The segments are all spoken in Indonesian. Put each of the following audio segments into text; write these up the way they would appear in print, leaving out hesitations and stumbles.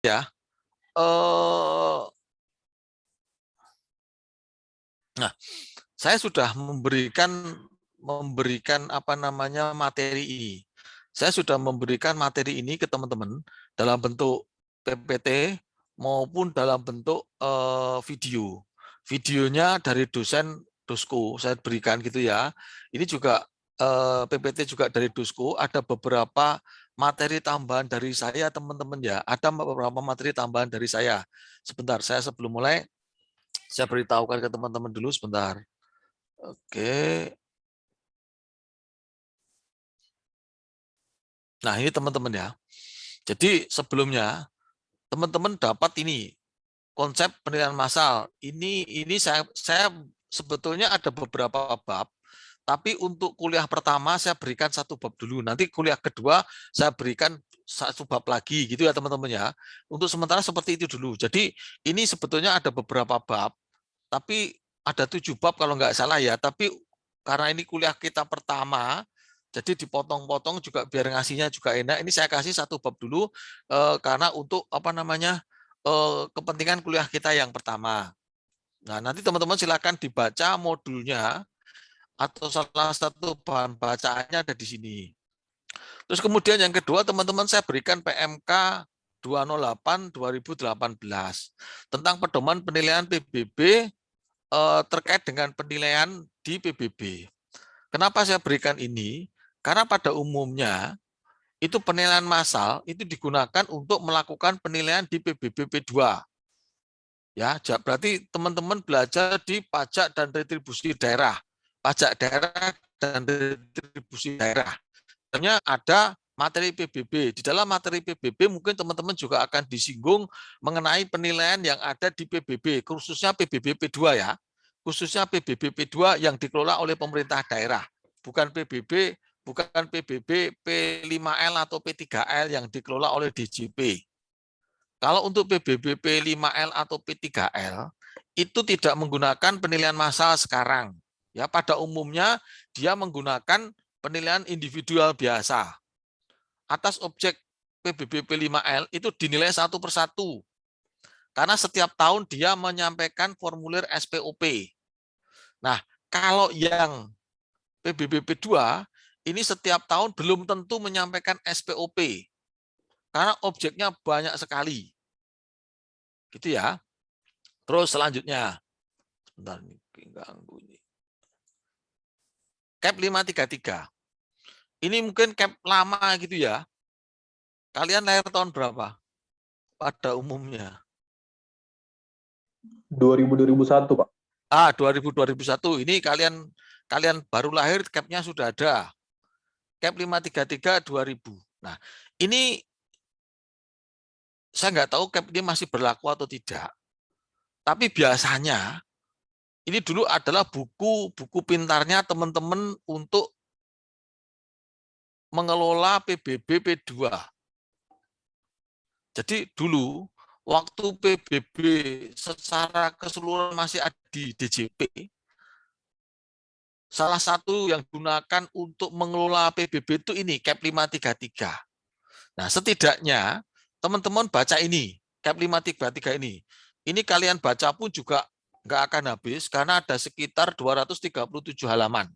ya. Nah, saya sudah memberikan apa namanya materi ini. Saya sudah memberikan materi ini ke teman-teman dalam bentuk PPT maupun dalam bentuk video. Videonya dari dosen Dosko saya berikan gitu ya. Ini juga PPT juga dari Dosko, ada beberapa materi tambahan dari saya teman-teman ya. Ada beberapa materi tambahan dari saya. Sebentar, saya sebelum mulai saya beritahukan ke teman-teman dulu sebentar. Oke. Nah, ini teman-teman ya. Jadi sebelumnya teman-teman dapat ini konsep penilaian massal. Ini saya sebetulnya ada beberapa bab, tapi untuk kuliah pertama saya berikan satu bab dulu. Nanti kuliah kedua saya berikan satu bab lagi gitu ya teman-teman ya. Untuk sementara seperti itu dulu. Jadi ini sebetulnya ada beberapa bab, tapi ada 7 bab kalau nggak salah ya. Tapi karena ini kuliah kita pertama, jadi dipotong-potong juga biar ngasihnya juga enak. Ini saya kasih satu bab dulu karena untuk apa namanya kepentingan kuliah kita yang pertama. Nah, nanti teman-teman silakan dibaca modulnya atau salah satu bahan bacaannya ada di sini. Terus kemudian yang kedua, teman-teman saya berikan PMK 208/2018 tentang pedoman penilaian PBB terkait dengan penilaian di PBB. Kenapa saya berikan ini? Karena pada umumnya itu penilaian massal itu digunakan untuk melakukan penilaian di PBB P2. Ya, berarti teman-teman belajar di pajak dan retribusi daerah. Pajak daerah dan retribusi daerah. Sebenarnya ada materi PBB. Di dalam materi PBB mungkin teman-teman juga akan disinggung mengenai penilaian yang ada di PBB, khususnya PBB P2 ya. Khususnya PBB P2 yang dikelola oleh pemerintah daerah. Bukan PBB P5L atau P3L yang dikelola oleh DJP. Kalau untuk PBB P5L atau P3L itu tidak menggunakan penilaian massal sekarang. Ya, pada umumnya dia menggunakan penilaian individual biasa. Atas objek PBB P5L itu dinilai satu persatu. Karena setiap tahun dia menyampaikan formulir SPOP. Nah, kalau yang PBB P2 ini setiap tahun belum tentu menyampaikan SPOP. Karena objeknya banyak sekali. Gitu ya. Terus selanjutnya, sebentar nih, ganggu ini. Cap 533. Ini mungkin cap lama gitu ya. Kalian lahir tahun berapa? Pada umumnya. 2000-2001, Pak. 2000-2001. Ini kalian baru lahir, cap-nya sudah ada. Cap 533 2000. Nah, ini saya nggak tahu cap ini masih berlaku atau tidak. Tapi biasanya ini dulu adalah buku pintarnya teman-teman untuk mengelola PBB P2. Jadi dulu waktu PBB secara keseluruhan masih ada di DJP, salah satu yang digunakan untuk mengelola PBB itu ini, Cap 533. Nah, setidaknya teman-teman baca ini, Cap 533 ini. Ini kalian baca pun juga nggak akan habis karena ada sekitar 237 halaman.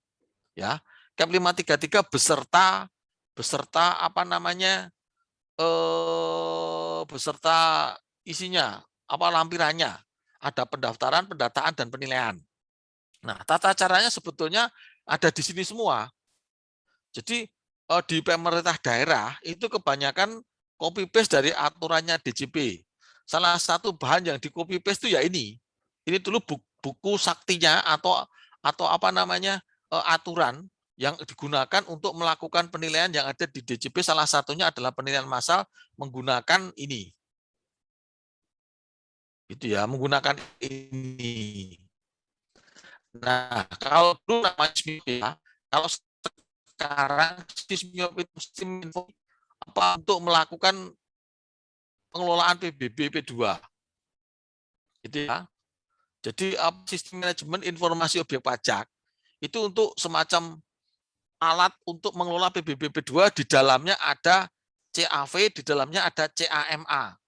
Ya, Cap 533 beserta apa namanya? Beserta isinya, apa lampirannya. Ada pendaftaran, pendataan, dan penilaian. Nah, tata caranya sebetulnya ada di sini semua. Jadi di pemerintah daerah itu kebanyakan copy paste dari aturannya DJP. Salah satu bahan yang di copy paste itu ya ini. Ini dulu buku saktinya atau apa namanya aturan yang digunakan untuk melakukan penilaian yang ada di DJP. Salah satunya adalah penilaian massal menggunakan ini. Itu ya, menggunakan ini. Nah, kalau dulu namanya kalau sekarang sistem info apa untuk melakukan pengelolaan PBB P2. Gitu ya. Jadi sistem manajemen informasi objek pajak itu untuk semacam alat untuk mengelola PBB P2, di dalamnya ada CAV, di dalamnya ada CAMA.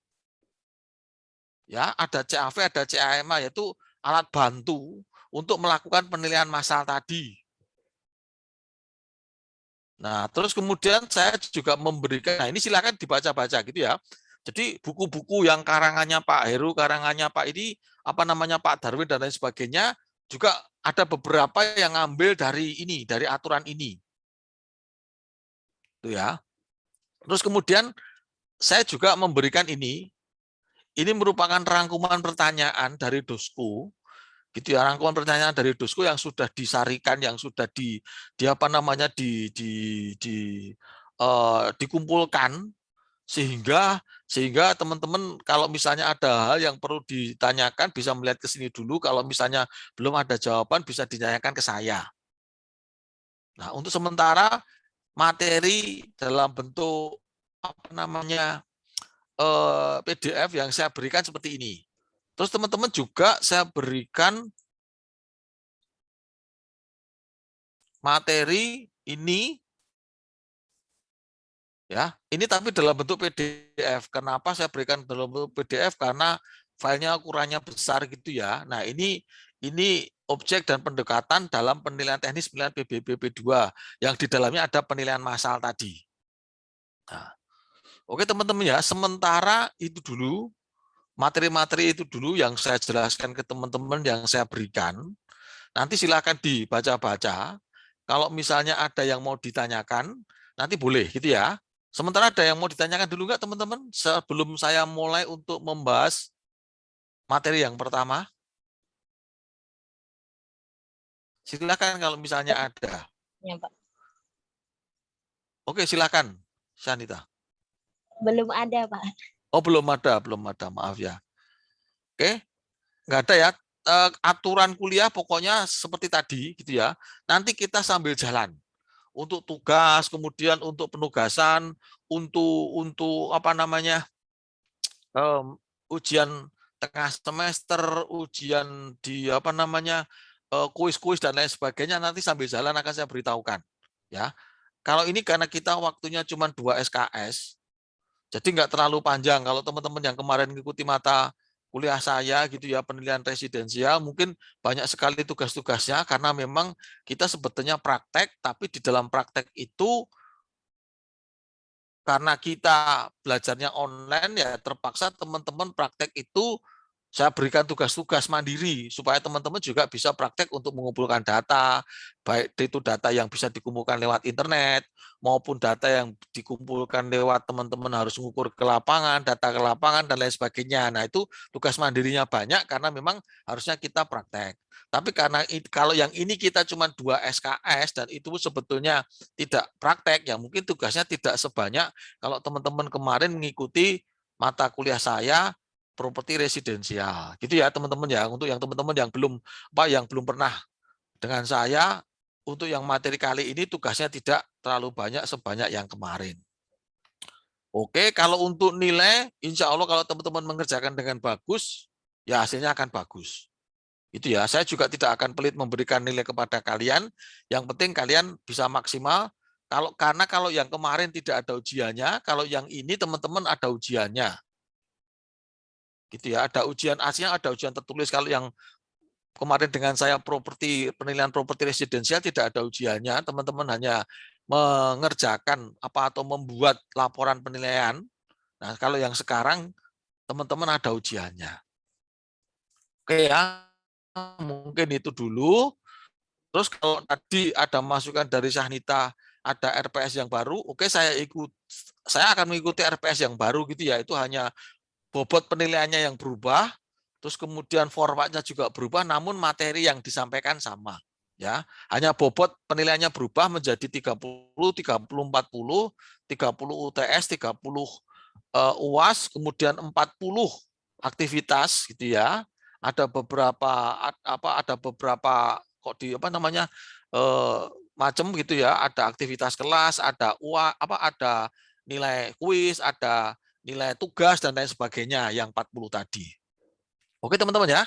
Ya, ada CAV, ada CAMA, yaitu alat bantu untuk melakukan penilaian massal tadi. Nah, terus kemudian saya juga memberikan, nah ini silakan dibaca-baca gitu ya. Jadi buku-buku yang karangannya Pak Heru, karangannya Pak ini, apa namanya Pak Darwin dan lain sebagainya, juga ada beberapa yang ngambil dari ini, dari aturan ini. Tuh ya. Terus kemudian saya juga memberikan ini merupakan rangkuman pertanyaan dari dosku, gitu ya, rangkuman pertanyaan dari dosku yang sudah disarikan, yang sudah di apa namanya dikumpulkan, sehingga teman-teman kalau misalnya ada hal yang perlu ditanyakan bisa melihat ke sini dulu, kalau misalnya belum ada jawaban bisa ditanyakan ke saya. Nah, untuk sementara materi dalam bentuk apa namanya PDF yang saya berikan seperti ini. Terus teman-teman juga saya berikan materi ini ya, ini tapi dalam bentuk PDF. Kenapa saya berikan dalam bentuk PDF? Karena filenya ukurannya besar gitu ya. Nah, ini objek dan pendekatan dalam penilaian teknis penilaian PBB 2 yang di dalamnya ada penilaian massal tadi. Nah, oke teman-teman ya, sementara itu dulu materi-materi itu dulu yang saya jelaskan ke teman-teman yang saya berikan. Nanti silakan dibaca-baca. Kalau misalnya ada yang mau ditanyakan, nanti boleh gitu ya. Sementara ada yang mau ditanyakan dulu nggak teman-teman? Sebelum saya mulai untuk membahas materi yang pertama, silakan kalau misalnya ada. Ya, Pak. Oke, silakan, Sanita. Belum ada, Pak. Oh, belum ada, maaf ya. Oke, nggak ada ya. Aturan kuliah pokoknya seperti tadi gitu ya. Nanti kita sambil jalan. Untuk tugas, kemudian untuk penugasan, untuk apa namanya ujian tengah semester, ujian di apa namanya kuis-kuis dan lain sebagainya nanti sambil jalan akan saya beritahukan. Ya, kalau ini karena kita waktunya cuma 2 SKS, jadi nggak terlalu panjang. Kalau teman-teman yang kemarin mengikuti mata kuliah saya gitu ya penilaian residensial mungkin banyak sekali tugas-tugasnya karena memang kita sebetulnya praktek, tapi di dalam praktek itu karena kita belajarnya online ya terpaksa teman-teman praktek itu saya berikan tugas-tugas mandiri supaya teman-teman juga bisa praktek untuk mengumpulkan data, baik itu data yang bisa dikumpulkan lewat internet maupun data yang dikumpulkan lewat teman-teman harus mengukur ke lapangan, data ke lapangan dan lain sebagainya. Nah, itu tugas mandirinya banyak karena memang harusnya kita praktek. Tapi karena kalau yang ini kita cuma 2 SKS dan itu sebetulnya tidak praktek, ya mungkin tugasnya tidak sebanyak kalau teman-teman kemarin mengikuti mata kuliah saya properti residensial. Gitu ya teman-teman ya. Untuk yang teman-teman yang belum pernah dengan saya, untuk yang materi kali ini tugasnya tidak terlalu banyak sebanyak yang kemarin. Oke, kalau untuk nilai, insya Allah kalau teman-teman mengerjakan dengan bagus, ya hasilnya akan bagus. Itu ya, saya juga tidak akan pelit memberikan nilai kepada kalian. Yang penting kalian bisa maksimal. Kalau yang kemarin tidak ada ujiannya, kalau yang ini teman-teman ada ujiannya. Gitu ya, ada ujian aslinya, ada ujian tertulis. Kalau yang kemarin dengan saya penilaian properti residensial tidak ada ujiannya, teman-teman hanya mengerjakan apa atau membuat laporan penilaian. Nah, kalau yang sekarang teman-teman ada ujiannya. Oke ya, mungkin itu dulu. Terus kalau tadi ada masukan dari Syahnita, ada RPS yang baru, oke saya akan mengikuti RPS yang baru gitu ya. Itu hanya bobot penilaiannya yang berubah, terus kemudian formatnya juga berubah, namun materi yang disampaikan sama. Ya, hanya bobot penilaiannya berubah menjadi 30, 30, 40, 30 UTS, 30 UAS, kemudian 40 aktivitas gitu ya. Ada beberapa kok di apa namanya macam gitu ya, ada aktivitas kelas, ada ada nilai kuis, ada nilai tugas dan lain sebagainya yang 40 tadi. Oke teman-teman ya.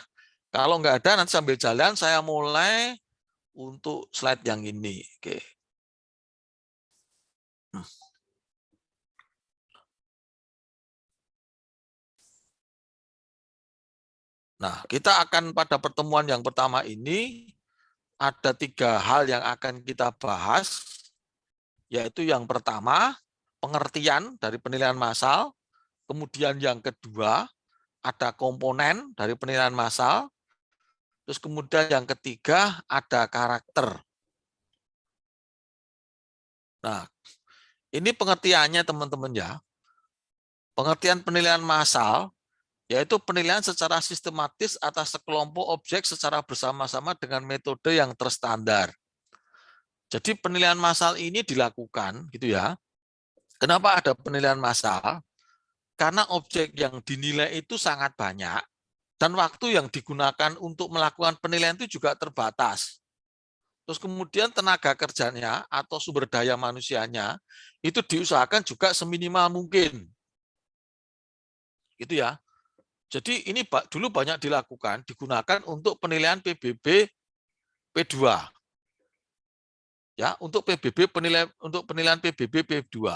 Kalau nggak ada nanti sambil jalan saya mulai untuk slide yang ini. Oke. Nah, kita akan pada pertemuan yang pertama ini ada 3 hal yang akan kita bahas, yaitu yang pertama, pengertian dari penilaian massal, kemudian yang kedua, ada komponen dari penilaian massal, terus kemudian yang ketiga, ada karakter. Nah, ini pengertiannya teman-teman ya. Pengertian penilaian massal yaitu penilaian secara sistematis atas sekelompok objek secara bersama-sama dengan metode yang terstandar. Jadi penilaian massal ini dilakukan gitu ya. Kenapa ada penilaian massal? Karena objek yang dinilai itu sangat banyak dan waktu yang digunakan untuk melakukan penilaian itu juga terbatas. Terus kemudian tenaga kerjanya atau sumber daya manusianya itu diusahakan juga seminimal mungkin. Gitu ya. Jadi ini dulu banyak dilakukan, digunakan untuk penilaian PBB P2. Ya, untuk penilaian PBB P2.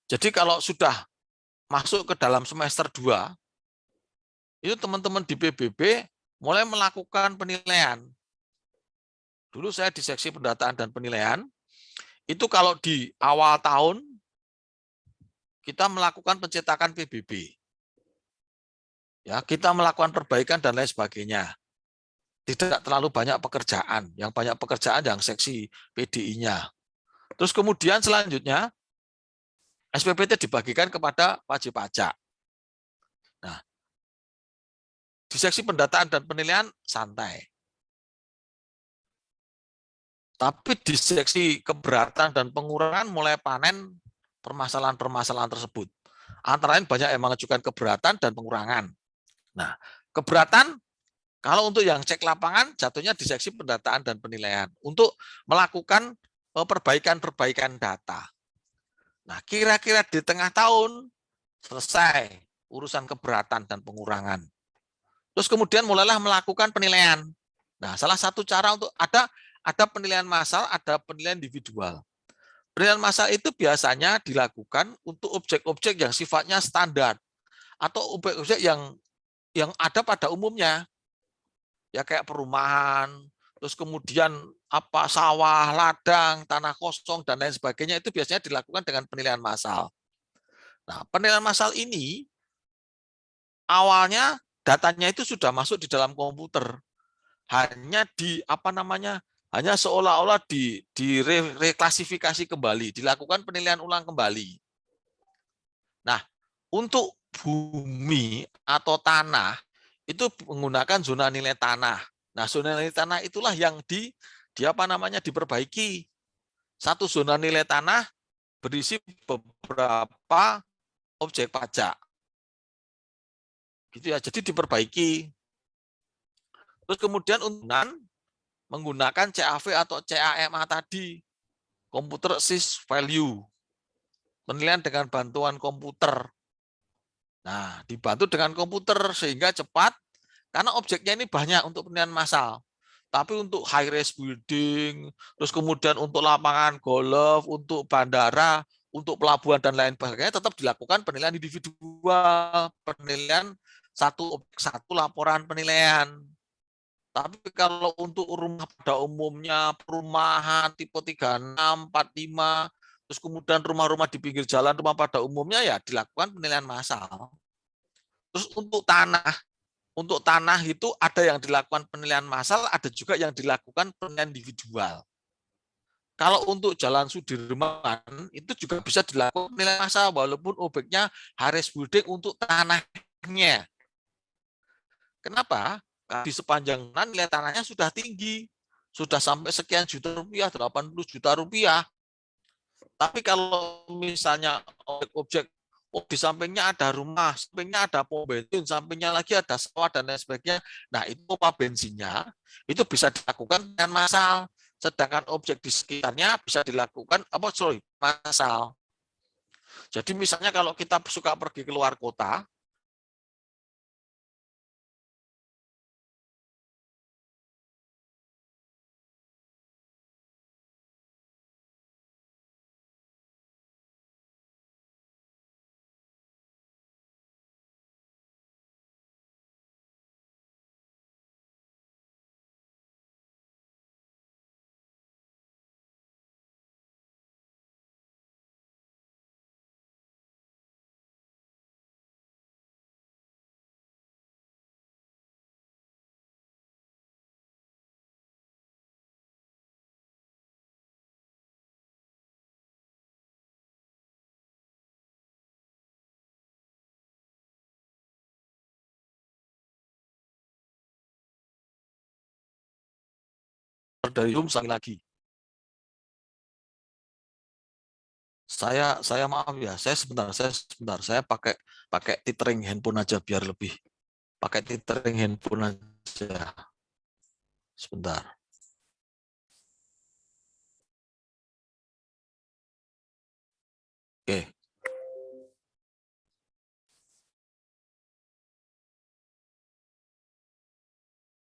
Jadi kalau sudah masuk ke dalam semester 2, itu teman-teman di PBB mulai melakukan penilaian. Dulu saya di seksi pendataan dan penilaian, itu kalau di awal tahun kita melakukan pencetakan PBB. Ya, kita melakukan perbaikan dan lain sebagainya. Tidak terlalu banyak pekerjaan, yang banyak pekerjaan yang seksi PDI-nya. Terus kemudian selanjutnya SPPT dibagikan kepada wajib pajak. Nah, di seksi pendataan dan penilaian santai. Tapi di seksi keberatan dan pengurangan mulai panen permasalahan-permasalahan tersebut. Antara lain banyak yang mengajukan keberatan dan pengurangan. Nah, keberatan kalau untuk yang cek lapangan jatuhnya di seksi pendataan dan penilaian untuk melakukan perbaikan-perbaikan data. Nah, kira-kira di tengah tahun selesai urusan keberatan dan pengurangan. Terus kemudian mulailah melakukan penilaian. Nah, salah satu cara untuk ada penilaian massal, ada penilaian individual. Penilaian massal itu biasanya dilakukan untuk objek-objek yang sifatnya standar atau objek-objek yang ada pada umumnya. Ya kayak perumahan, terus kemudian apa sawah, ladang, tanah kosong dan lain sebagainya itu biasanya dilakukan dengan penilaian massal. Nah, penilaian massal ini awalnya datanya itu sudah masuk di dalam komputer. Hanya di apa namanya? Hanya seolah-olah direklasifikasi kembali, dilakukan penilaian ulang kembali. Nah, untuk bumi atau tanah itu menggunakan zona nilai tanah. Nah, zona nilai tanah itulah yang di apa namanya diperbaiki. Satu zona nilai tanah berisi beberapa objek pajak. Gitu ya. Jadi diperbaiki. Terus kemudian menggunakan CAV atau CAMA tadi, computer assist value. Penilaian dengan bantuan komputer. Nah, dibantu dengan komputer sehingga cepat karena objeknya ini banyak untuk penilaian massal. Tapi untuk high rise building, terus kemudian untuk lapangan golf, untuk bandara, untuk pelabuhan dan lain sebagainya tetap dilakukan penilaian individual, penilaian satu laporan penilaian. Tapi kalau untuk rumah pada umumnya, perumahan tipe 36, 45, terus kemudian rumah-rumah di pinggir jalan, rumah pada umumnya ya dilakukan penilaian massal. Terus untuk tanah itu ada yang dilakukan penilaian massal, ada juga yang dilakukan penilaian individual. Kalau untuk Jalan Sudirman itu juga bisa dilakukan penilaian massal walaupun objeknya Haris Building untuk tanahnya. Kenapa? Karena di sepanjang nilai tanahnya sudah tinggi, sudah sampai sekian juta rupiah, 80 juta rupiah. Tapi kalau misalnya objek di sampingnya ada rumah, sampingnya ada pom bensin, sampingnya lagi ada sawah dan lain sebagainya. Nah, itu pompa bensinnya itu bisa dilakukan dengan massal. Sedangkan objek di sekitarnya bisa dilakukan massal. Jadi misalnya kalau kita suka pergi keluar kota, dari Zoom sekali lagi. Saya maaf ya, saya sebentar, saya pakai tethering handphone aja biar lebih. Pakai tethering handphone aja. Sebentar. Oke.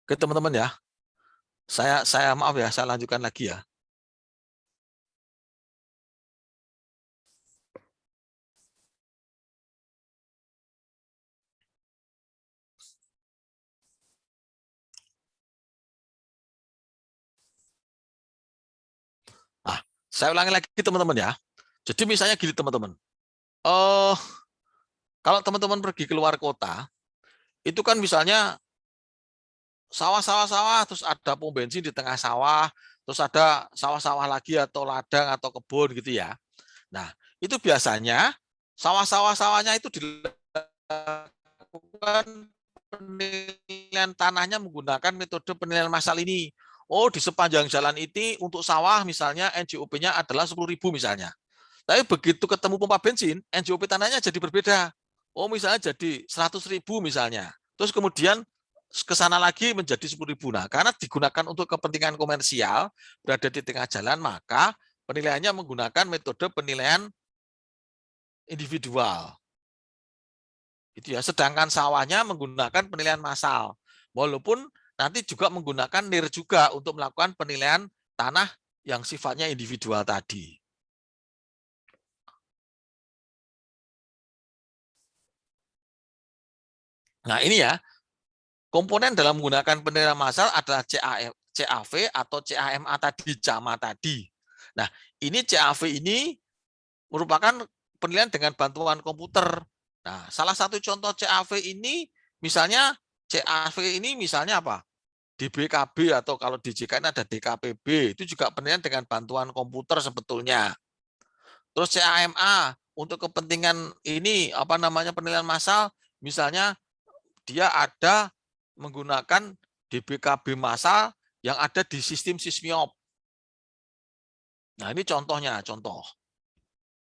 Oke, teman-teman ya. Saya maaf ya, saya lanjutkan lagi ya. Nah, saya ulangi lagi teman-teman ya. Jadi misalnya gini teman-teman. Kalau teman-teman pergi keluar kota, itu kan misalnya sawah-sawah, terus ada pom bensin di tengah sawah, terus ada sawah-sawah lagi atau ladang atau kebun gitu ya. Nah, itu biasanya sawah-sawahnya itu dilakukan penilaian tanahnya menggunakan metode penilaian massal ini. Oh, di sepanjang jalan ini untuk sawah misalnya NJOP-nya adalah 10.000 misalnya. Tapi begitu ketemu pompa bensin, NJOP tanahnya jadi berbeda. Oh, misalnya jadi 100.000 misalnya. Terus kemudian ke sana lagi menjadi 10.000. Nah, karena digunakan untuk kepentingan komersial, berada di tengah jalan, maka penilaiannya menggunakan metode penilaian individual. Gitu ya. Sedangkan sawahnya menggunakan penilaian massal. Walaupun nanti juga menggunakan NIR juga untuk melakukan penilaian tanah yang sifatnya individual tadi. Nah, ini ya, komponen dalam menggunakan penilaian massal adalah CAV atau CAMA tadi, CAMA tadi. Nah, ini CAV ini merupakan penilaian dengan bantuan komputer. Nah, salah satu contoh CAV ini misalnya CAV ini misalnya apa? DBKB atau kalau di JKN ada DKPB, itu juga penilaian dengan bantuan komputer sebetulnya. Terus CAMA untuk kepentingan ini apa namanya penilaian massal, misalnya dia ada menggunakan DBKB massal yang ada di sistem Sysmiop. Nah, ini contohnya, contoh.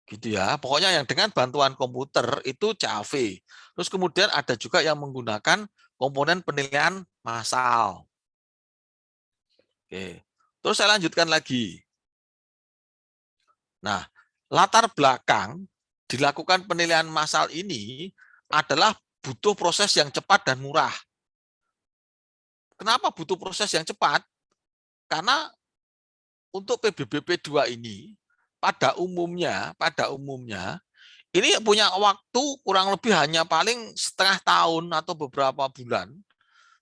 Gitu ya. Pokoknya yang dengan bantuan komputer itu CAV. Terus kemudian ada juga yang menggunakan komponen penilaian massal. Oke. Terus saya lanjutkan lagi. Nah, latar belakang dilakukan penilaian massal ini adalah butuh proses yang cepat dan murah. Kenapa butuh proses yang cepat? Karena untuk PBBP 2 ini pada umumnya ini punya waktu kurang lebih hanya paling setengah tahun atau beberapa bulan.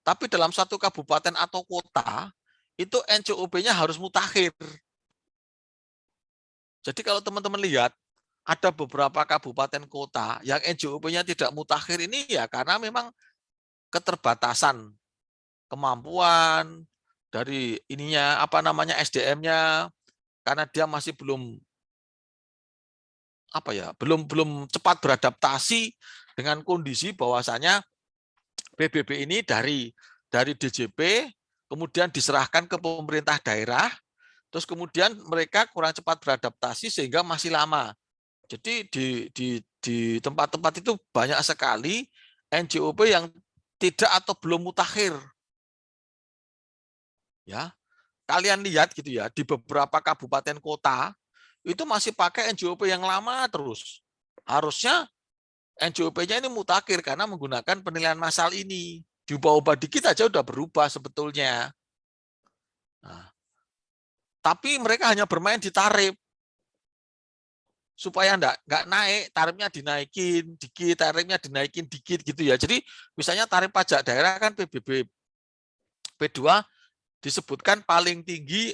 Tapi dalam satu kabupaten atau kota itu NCOP-nya harus mutakhir. Jadi kalau teman-teman lihat ada beberapa kabupaten kota yang NJOP-nya tidak mutakhir ini ya karena memang keterbatasan kemampuan dari ininya apa namanya SDM-nya karena dia masih belum apa ya belum cepat beradaptasi dengan kondisi bahwasanya PBB ini dari DJP kemudian diserahkan ke pemerintah daerah terus kemudian mereka kurang cepat beradaptasi sehingga masih lama. Jadi di tempat-tempat itu banyak sekali NJOP yang tidak atau belum mutakhir. Ya, kalian lihat gitu ya di beberapa kabupaten kota itu masih pakai NJOP yang lama terus. Harusnya NJOP-nya ini mutakhir karena menggunakan penilaian massal ini. Diubah-ubah dikit aja udah berubah sebetulnya. Nah, tapi mereka hanya bermain di tarif. Supaya nggak naik, tarifnya dinaikin dikit, tarifnya dinaikin dikit gitu ya. Jadi misalnya tarif pajak daerah kan PBB P2 disebutkan paling tinggi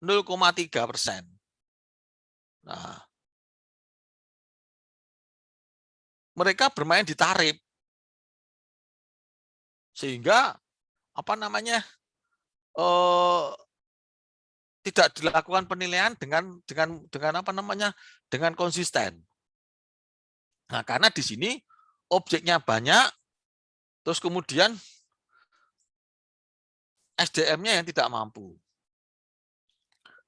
0,3%. Nah, mereka bermain di tarif sehingga apa namanya tidak dilakukan penilaian dengan apa namanya dengan konsisten. Nah, karena di sini objeknya banyak, terus kemudian SDM-nya yang tidak mampu.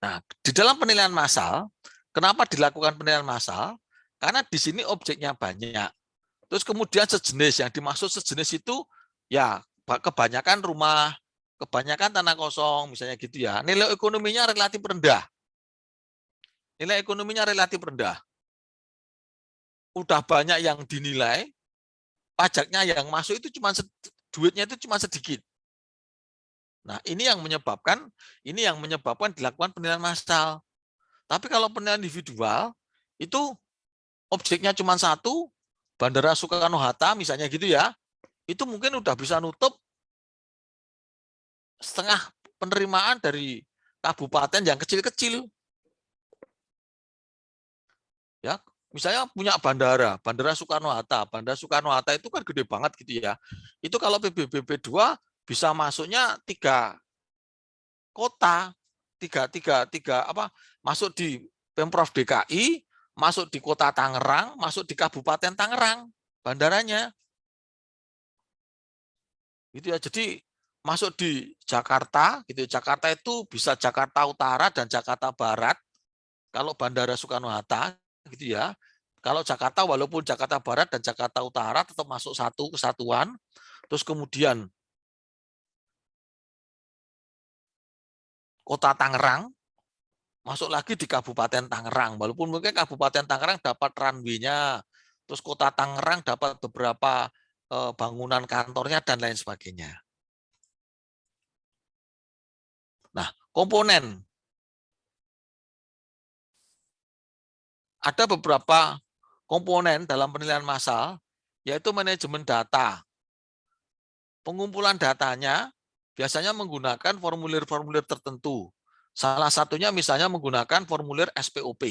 Nah, di dalam penilaian massal, kenapa dilakukan penilaian massal? Karena di sini objeknya banyak. Terus kemudian sejenis, yang dimaksud sejenis itu ya kebanyakan rumah, kebanyakan tanah kosong, misalnya gitu ya. Nilai ekonominya relatif rendah. Nilai ekonominya relatif rendah. Udah banyak yang dinilai, pajaknya yang masuk itu duitnya itu cuma sedikit. Nah, ini yang menyebabkan dilakukan penilaian massal. Tapi kalau penilaian individual itu objeknya cuma satu, Bandara Soekarno-Hatta misalnya gitu ya, itu mungkin udah bisa nutup setengah penerimaan dari kabupaten yang kecil-kecil. Ya, misalnya punya Bandara Soekarno-Hatta. Bandara Soekarno-Hatta itu kan gede banget gitu ya. Itu kalau PBBP 2 bisa masuknya 3 kota, masuk di Pemprov DKI, masuk di Kota Tangerang, masuk di Kabupaten Tangerang bandaranya. Gitu ya. Jadi masuk di Jakarta, gitu. Jakarta itu bisa Jakarta Utara dan Jakarta Barat. Kalau Bandara Soekarno-Hatta, gitu ya. Kalau Jakarta, walaupun Jakarta Barat dan Jakarta Utara tetap masuk satu kesatuan. Terus kemudian Kota Tangerang masuk lagi di Kabupaten Tangerang. Walaupun mungkin Kabupaten Tangerang dapat runway-nya, terus Kota Tangerang dapat beberapa bangunan kantornya dan lain sebagainya. Nah, komponen. Ada beberapa komponen dalam penilaian massal, yaitu manajemen data. Pengumpulan datanya biasanya menggunakan formulir-formulir tertentu. Salah satunya misalnya menggunakan formulir SPOP.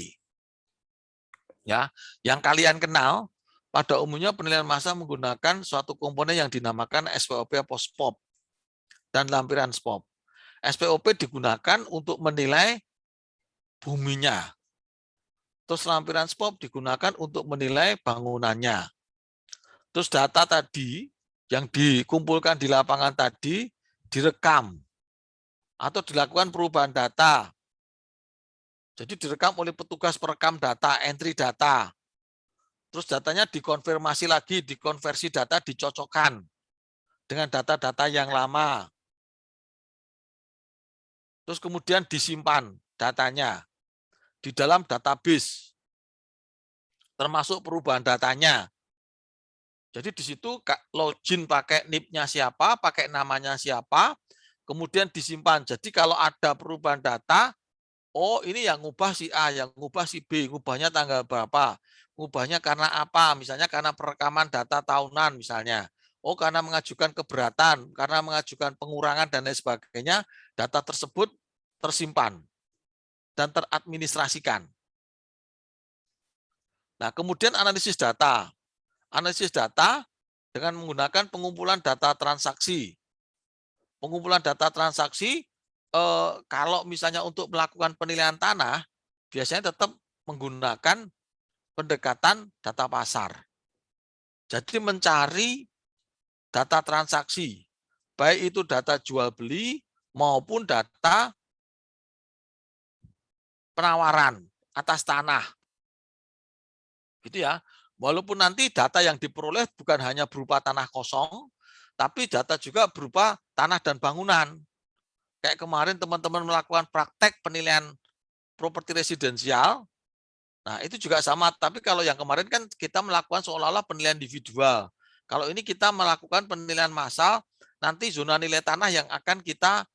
Ya, yang kalian kenal, pada umumnya penilaian massa menggunakan suatu komponen yang dinamakan SPOP atau SPOP dan lampiran SPOP. SPOP digunakan untuk menilai buminya. Terus lampiran SPOP digunakan untuk menilai bangunannya. Terus data tadi yang dikumpulkan di lapangan tadi direkam atau dilakukan perubahan data. Jadi direkam oleh petugas perekam data, entry data. Terus datanya dikonfirmasi lagi, dikonversi data, dicocokkan dengan data-data yang lama. Terus kemudian disimpan datanya di dalam database, termasuk perubahan datanya. Jadi di situ login pakai NIP-nya siapa, pakai namanya siapa, kemudian disimpan. Jadi kalau ada perubahan data, oh ini yang ngubah si A, yang ngubah si B, ngubahnya tanggal berapa, ngubahnya karena apa, misalnya karena perekaman data tahunan misalnya. Oh karena mengajukan keberatan, karena mengajukan pengurangan dan lain sebagainya, data tersebut tersimpan dan teradministrasikan. Nah kemudian analisis data. Analisis data dengan menggunakan pengumpulan data transaksi. Pengumpulan data transaksi, kalau misalnya untuk melakukan penilaian tanah, biasanya tetap menggunakan pendekatan data pasar. Jadi mencari data transaksi, baik itu data jual beli maupun data penawaran atas tanah. Gitu ya. Walaupun nanti data yang diperoleh bukan hanya berupa tanah kosong, tapi data juga berupa tanah dan bangunan. Kayak kemarin teman-teman melakukan praktek penilaian properti residensial, nah itu juga sama. Tapi kalau yang kemarin kan kita melakukan seolah-olah penilaian individual. Kalau ini kita melakukan penilaian massal, nanti zona nilai tanah yang akan kita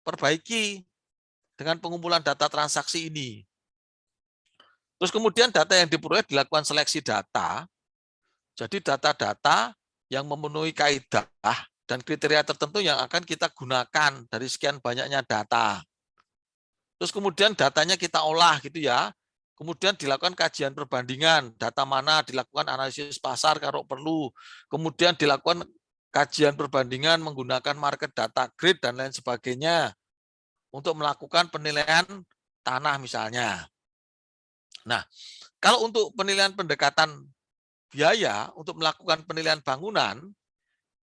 perbaiki dengan pengumpulan data transaksi ini. Terus kemudian data yang diperoleh dilakukan seleksi data. Jadi data-data yang memenuhi kaidah dan kriteria tertentu yang akan kita gunakan dari sekian banyaknya data. Terus kemudian datanya kita olah gitu ya. Kemudian dilakukan kajian perbandingan, data mana dilakukan analisis pasar kalau perlu. Kemudian dilakukan kajian perbandingan menggunakan market data grid dan lain sebagainya untuk melakukan penilaian tanah misalnya. Nah, kalau untuk penilaian pendekatan biaya untuk melakukan penilaian bangunan,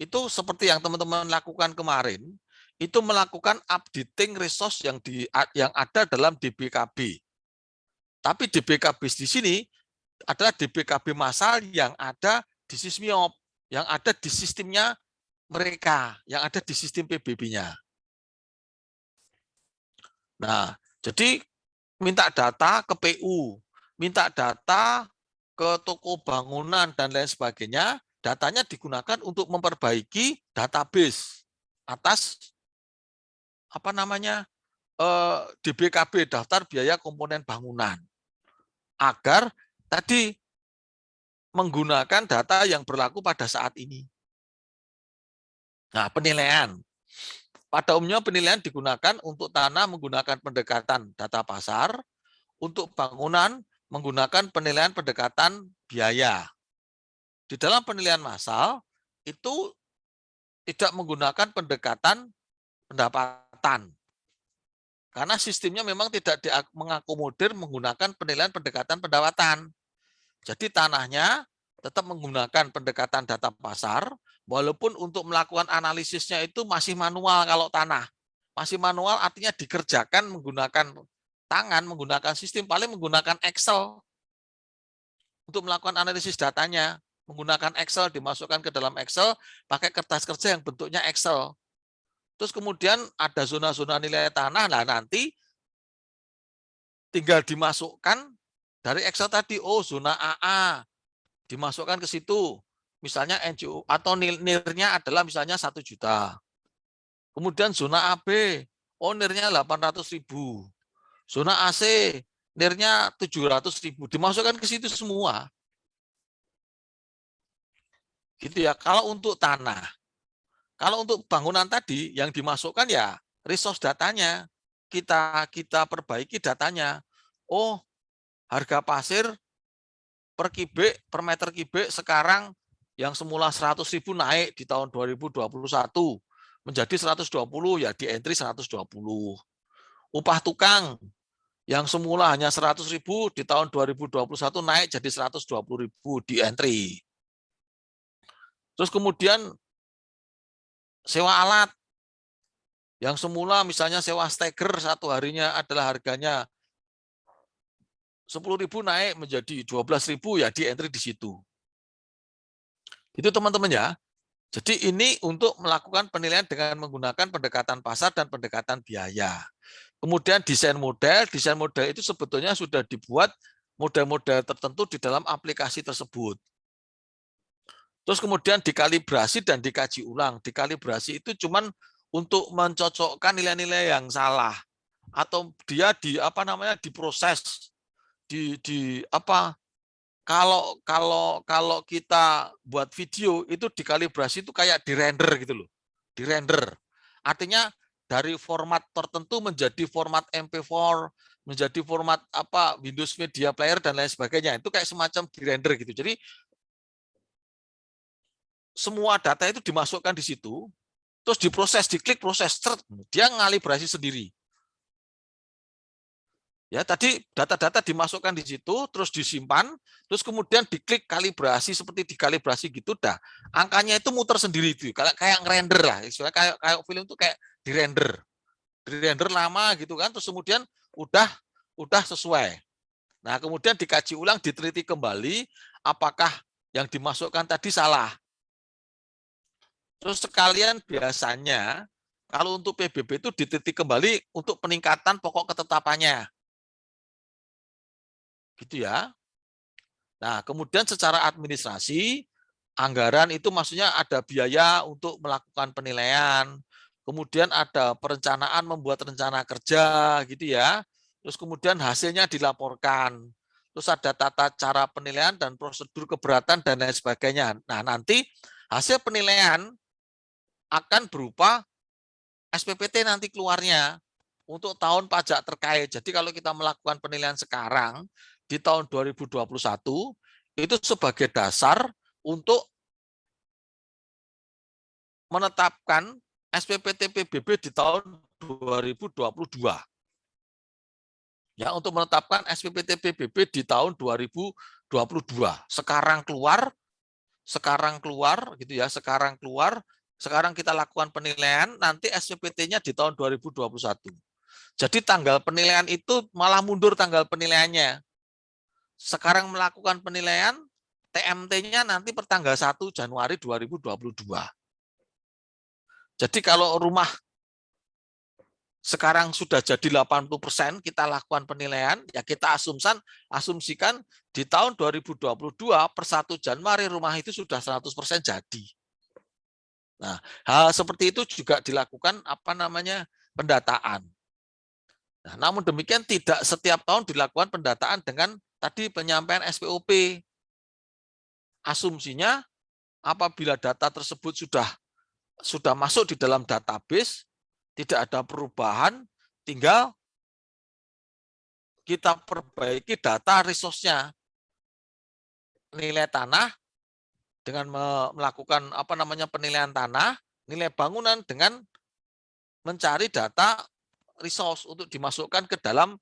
itu seperti yang teman-teman lakukan kemarin, itu melakukan updating resource yang ada dalam DBKB. Tapi DBKB di sini adalah DBKB massal yang ada di Sysmiop, yang ada di sistemnya mereka, yang ada di sistem PBB-nya. Nah, jadi minta data ke PU, minta data ke toko bangunan dan lain sebagainya, datanya digunakan untuk memperbaiki database atas apa namanya DBKB, daftar biaya komponen bangunan, agar tadi menggunakan data yang berlaku pada saat ini. Nah, penilaian. Pada umumnya penilaian digunakan untuk tanah menggunakan pendekatan data pasar, untuk bangunan menggunakan penilaian pendekatan biaya. Di dalam penilaian massal itu tidak menggunakan pendekatan pendapatan. Karena sistemnya memang tidak mengakomodir menggunakan penilaian pendekatan pendapatan. Jadi tanahnya tetap menggunakan pendekatan data pasar, walaupun untuk melakukan analisisnya itu masih manual kalau tanah. Masih manual artinya dikerjakan menggunakan tangan, menggunakan sistem, paling menggunakan Excel untuk melakukan analisis datanya. Menggunakan Excel, dimasukkan ke dalam Excel, pakai kertas kerja yang bentuknya Excel. Terus kemudian ada zona-zona nilai tanah, nah nanti tinggal dimasukkan dari Excel tadi, oh zona AA, dimasukkan ke situ. Misalnya NGO atau NIR-nya adalah misalnya 1 juta. Kemudian zona AB, oh NIR-nya 800.000. Zona AC, NIR-nya 700.000. Dimasukkan ke situ semua. Gitu ya. Kalau untuk tanah, kalau untuk bangunan tadi yang dimasukkan ya resource datanya. Kita perbaiki datanya. Oh, harga pasir per kubik, per meter kubik sekarang yang semula 100.000 naik di tahun 2021 menjadi 120, ya di entry 120. Upah tukang yang semula hanya 100.000 di tahun 2021 naik jadi 120.000 di entry. Terus kemudian sewa alat yang semula misalnya sewa steger satu harinya adalah harganya 10.000 naik menjadi 12.000, ya di entry di situ. Itu teman-teman ya. Jadi ini untuk melakukan penilaian dengan menggunakan pendekatan pasar dan pendekatan biaya. Kemudian desain model itu sebetulnya sudah dibuat model-model tertentu di dalam aplikasi tersebut. Terus kemudian dikalibrasi dan dikaji ulang. Dikalibrasi itu cuman untuk mencocokkan nilai-nilai yang salah, atau dia diproses kalau kita buat video itu dikalibrasi itu kayak dirender gitu loh. Dirender. Artinya dari format tertentu menjadi format MP4, menjadi format Windows Media Player dan lain sebagainya. Itu kayak semacam dirender gitu. Jadi semua data itu dimasukkan di situ, terus diproses, diklik proses, dia ngalibrasi sendiri. Ya, tadi data-data dimasukkan di situ, terus disimpan, terus kemudian diklik kalibrasi seperti dikalibrasi gitu, dah. Angkanya itu muter sendiri itu, kayak ngerender lah, istilahnya kayak film itu kayak dirender lama gitu kan, terus kemudian udah sesuai. Nah, kemudian dikaji ulang, diteliti kembali apakah yang dimasukkan tadi salah. Terus sekalian biasanya kalau untuk PBB itu diteliti kembali untuk peningkatan pokok ketetapannya. Gitu ya. Nah, kemudian secara administrasi, anggaran itu maksudnya ada biaya untuk melakukan penilaian, kemudian ada perencanaan membuat rencana kerja, gitu ya. Terus kemudian hasilnya dilaporkan. Terus ada tata cara penilaian dan prosedur keberatan dan lain sebagainya. Nah, nanti hasil penilaian akan berupa SPPT nanti keluarnya untuk tahun pajak terkait. Jadi kalau kita melakukan penilaian sekarang, di tahun 2021 itu sebagai dasar untuk menetapkan SPPT PBB di tahun 2022. Ya, untuk menetapkan SPPT PBB di tahun 2022. Sekarang keluar gitu ya, sekarang keluar Sekarang kita lakukan penilaian, nanti SPPT-nya di tahun 2021. Jadi tanggal penilaian itu malah mundur tanggal penilaiannya. Sekarang melakukan penilaian, TMT-nya nanti pertanggal 1 Januari 2022. Jadi kalau rumah sekarang sudah jadi 80%, kita lakukan penilaian, ya kita asumsikan di tahun 2022 per 1 Januari rumah itu sudah 100% jadi. Nah, hal seperti itu juga dilakukan pendataan. Nah, namun demikian tidak setiap tahun dilakukan pendataan dengan tadi penyampaian SPOP. Asumsinya apabila data tersebut sudah masuk di dalam database, tidak ada perubahan, tinggal kita perbaiki data resource-nya. Nilai tanah dengan melakukan penilaian tanah, nilai bangunan dengan mencari data resource untuk dimasukkan ke dalam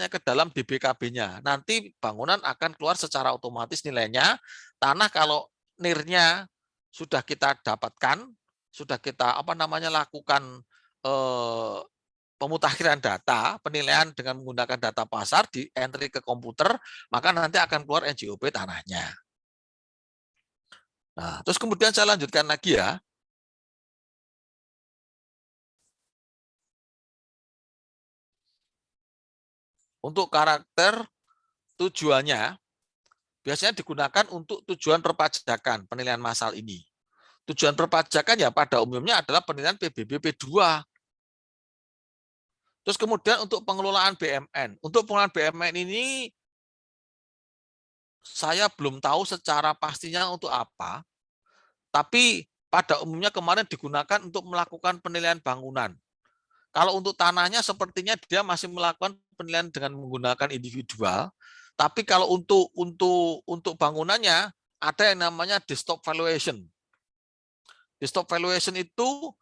ke dalam DBKB-nya. Nanti bangunan akan keluar secara otomatis nilainya. Tanah kalau NIR-nya sudah kita dapatkan, sudah kita lakukan pemutakhiran data, penilaian dengan menggunakan data pasar di entry ke komputer, maka nanti akan keluar NJOP tanahnya. Nah, terus kemudian saya lanjutkan lagi ya. Untuk karakter tujuannya, biasanya digunakan untuk tujuan perpajakan penilaian massal ini. Tujuan perpajakan ya pada umumnya adalah penilaian PBB P2. Terus kemudian untuk pengelolaan BMN. Untuk pengelolaan BMN ini saya belum tahu secara pastinya untuk apa, tapi pada umumnya kemarin digunakan untuk melakukan penilaian bangunan. Kalau untuk tanahnya sepertinya dia masih melakukan penilaian dengan menggunakan individual, tapi kalau untuk bangunannya ada yang namanya desktop valuation. Desktop valuation itu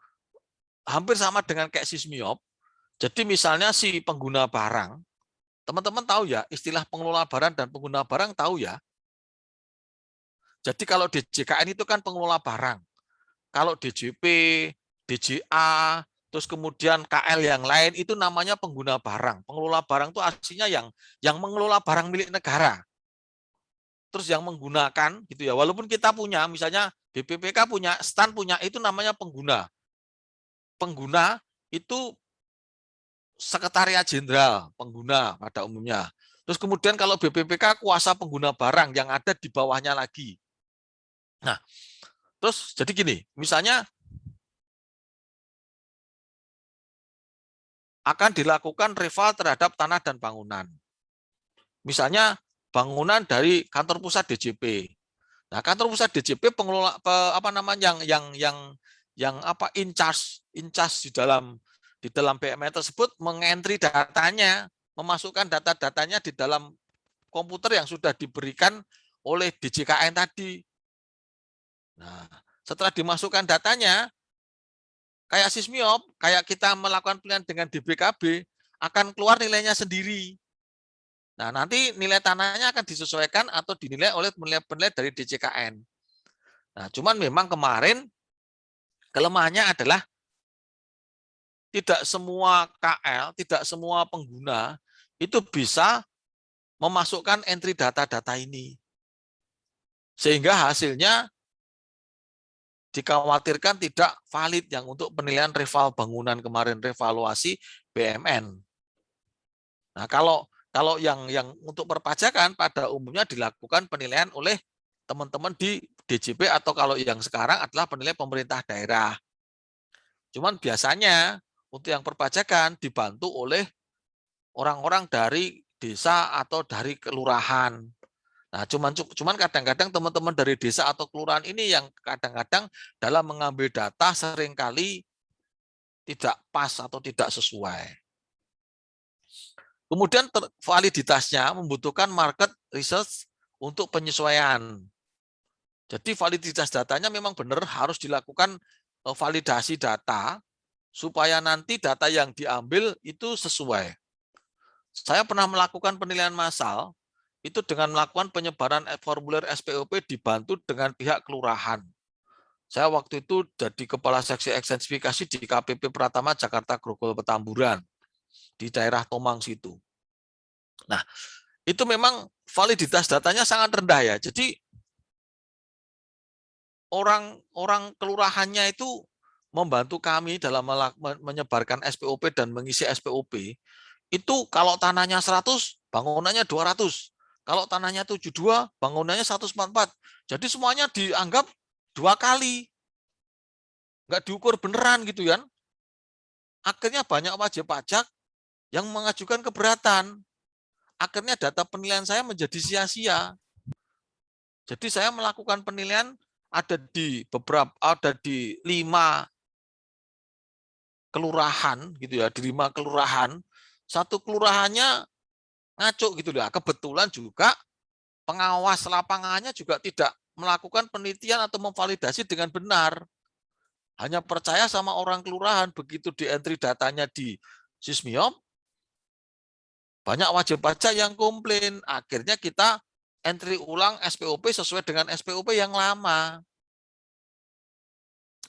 hampir sama dengan kayak Sismiop. Jadi misalnya si pengguna barang, teman-teman tahu ya istilah pengelola barang dan pengguna barang tahu ya. Jadi kalau DJKN itu kan pengelola barang. Kalau DJP, DJA, terus kemudian KL yang lain itu namanya pengguna barang. Pengelola barang itu aslinya yang mengelola barang milik negara. Terus yang menggunakan gitu ya. Walaupun kita punya misalnya BPPK punya, STAN punya, itu namanya pengguna. Pengguna itu sekretariat jenderal, pengguna pada umumnya. Terus kemudian kalau BPPK kuasa pengguna barang yang ada di bawahnya lagi. Nah, terus jadi gini, misalnya akan dilakukan rival terhadap tanah dan bangunan. Misalnya bangunan dari kantor pusat DJP. Nah, kantor pusat DJP pengelola in charge di dalam BMN tersebut mengentri datanya, memasukkan data-datanya di dalam komputer yang sudah diberikan oleh DJKN tadi. Nah, setelah dimasukkan datanya, kayak Sismiop, kayak kita melakukan penilaian dengan DBKB, akan keluar nilainya sendiri. Nah, nanti nilai tanahnya akan disesuaikan atau dinilai oleh penilai dari DJKN. Nah, cuman memang kemarin kelemahannya adalah tidak semua KL, tidak semua pengguna itu bisa memasukkan entry data-data ini. Sehingga hasilnya dikhawatirkan tidak valid yang untuk penilaian reval bangunan kemarin, revaluasi BMN. Nah, kalau yang untuk perpajakan pada umumnya dilakukan penilaian oleh teman-teman di DJP atau kalau yang sekarang adalah penilai pemerintah daerah. Cuman biasanya untuk yang perpajakan dibantu oleh orang-orang dari desa atau dari kelurahan. Nah, cuman kadang-kadang teman-teman dari desa atau kelurahan ini yang kadang-kadang dalam mengambil data seringkali tidak pas atau tidak sesuai. Kemudian validitasnya membutuhkan market research untuk penyesuaian. Jadi validitas datanya memang benar harus dilakukan validasi data supaya nanti data yang diambil itu sesuai. Saya pernah melakukan penilaian massal itu dengan melakukan penyebaran formulir SPOP dibantu dengan pihak kelurahan. Saya waktu itu jadi kepala seksi ekstensifikasi di KPP Pratama Jakarta Grogol Petamburan di daerah Tomang situ. Nah, itu memang validitas datanya sangat rendah ya. Jadi orang kelurahannya itu membantu kami dalam menyebarkan SPOP dan mengisi SPOP. Itu kalau tanahnya 100, bangunannya 200. Kalau tanahnya 72, bangunannya 144. Jadi semuanya dianggap 2 kali. Nggak diukur beneran gitu kan. Akhirnya banyak wajib pajak yang mengajukan keberatan. Akhirnya data penilaian saya menjadi sia-sia. Jadi saya melakukan penilaian ada di 5 kelurahan gitu ya, di 5 kelurahan. Satu kelurahannya ngaco gitu ya. Kebetulan juga pengawas lapangannya juga tidak melakukan penelitian atau memvalidasi dengan benar. Hanya percaya sama orang kelurahan, begitu di entry datanya di Sismiop, banyak wajib pajak yang komplain. Akhirnya kita entry ulang SPOP sesuai dengan SPOP yang lama.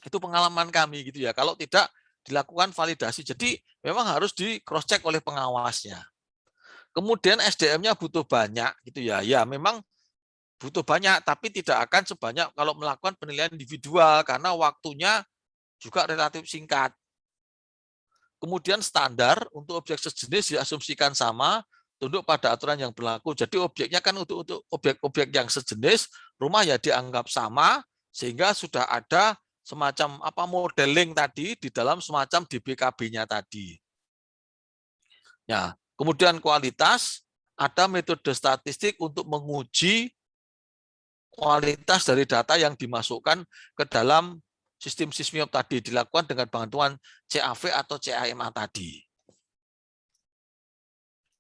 Itu pengalaman kami gitu ya. Kalau tidak dilakukan validasi, jadi memang harus di cross check oleh pengawasnya. Kemudian SDM-nya butuh banyak gitu ya. Ya memang butuh banyak, tapi tidak akan sebanyak kalau melakukan penilaian individual karena waktunya juga relatif singkat. Kemudian standar untuk objek sejenis diasumsikan sama, tunduk pada aturan yang berlaku. Jadi objeknya kan untuk objek-objek yang sejenis, rumah ya dianggap sama, sehingga sudah ada semacam modeling tadi di dalam semacam DBKB-nya tadi. Ya, kemudian kualitas, ada metode statistik untuk menguji kualitas dari data yang dimasukkan ke dalam sistem Sismiop tadi, dilakukan dengan bantuan CAV atau CAMA tadi.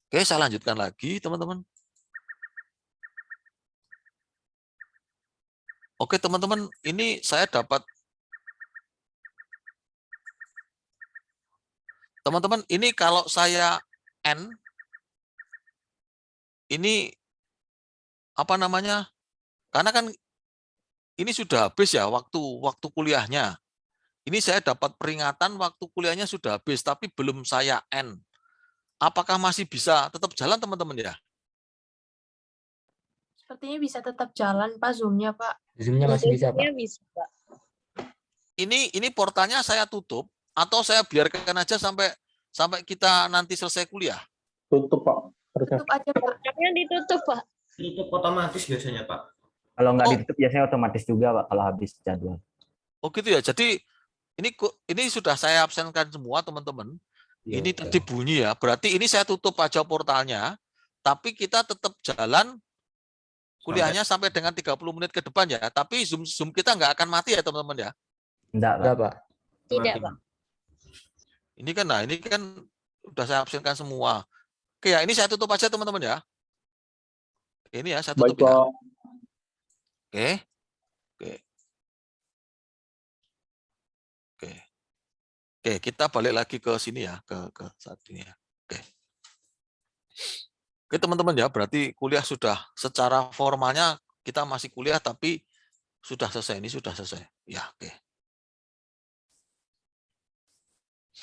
Oke, saya lanjutkan lagi, teman-teman. Oke, teman-teman, ini saya dapat. Teman-teman, ini kalau saya N, ini apa namanya? Karena kan ini sudah habis ya waktu kuliahnya. Ini saya dapat peringatan waktu kuliahnya sudah habis, tapi belum saya N. Apakah masih bisa tetap jalan, teman-teman ya? Sepertinya bisa tetap jalan, Pak, Zoom-nya, Pak. Zoom-nya masih bisa, Pak. Bisa, Pak. Ini portalnya saya tutup atau saya biarkan aja sampai kita nanti selesai kuliah? Tutup, Pak. Tutup aja, Pak. Portalnya ditutup, Pak. Tutup otomatis biasanya, Pak. Kalau nggak ditutup biasanya otomatis juga, Pak, kalau habis jadwal. Oh gitu ya. Jadi ini sudah saya absenkan semua, teman-teman. Ini tadi bunyi ya. Berarti ini saya tutup aja portalnya, tapi kita tetap jalan kuliahnya sampai dengan 30 menit ke depan ya. Tapi Zoom kita nggak akan mati ya, teman-teman ya. Enggak, Pak. Tidak, Pak. Ini kan udah saya absenkan semua. Oke ya, ini saya tutup aja, teman-teman ya. Ini ya saya tutup Baik, ya. Pak. Oke. Oke, kita balik lagi ke sini ya, ke saat ini ya. Oke, teman-teman ya, berarti kuliah sudah secara formalnya kita masih kuliah tapi sudah selesai, ini sudah selesai. Ya, oke.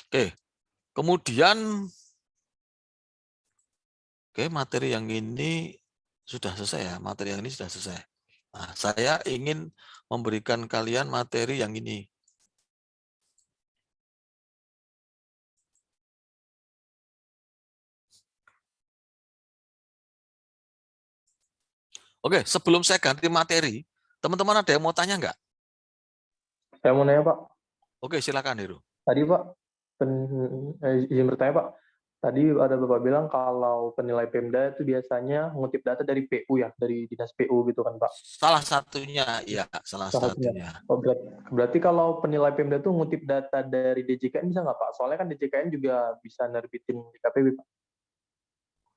Oke. Kemudian materi yang ini sudah selesai ya, materi yang ini sudah selesai. Nah, saya ingin memberikan kalian materi yang ini. Oke, sebelum saya ganti materi, teman-teman ada yang mau tanya nggak? Saya mau nanya, Pak. Oke, silakan Heru. Tadi, Pak, izin bertanya, Pak. Tadi ada Bapak bilang kalau penilai Pemda itu biasanya mengutip data dari PU ya, dari Dinas PU gitu kan, Pak? Salah satunya, ya, salah satunya. Oh, berarti kalau penilai Pemda itu ngutip data dari DJKN bisa nggak, Pak? Soalnya kan DJKN juga bisa nerbitin DKPB, Pak.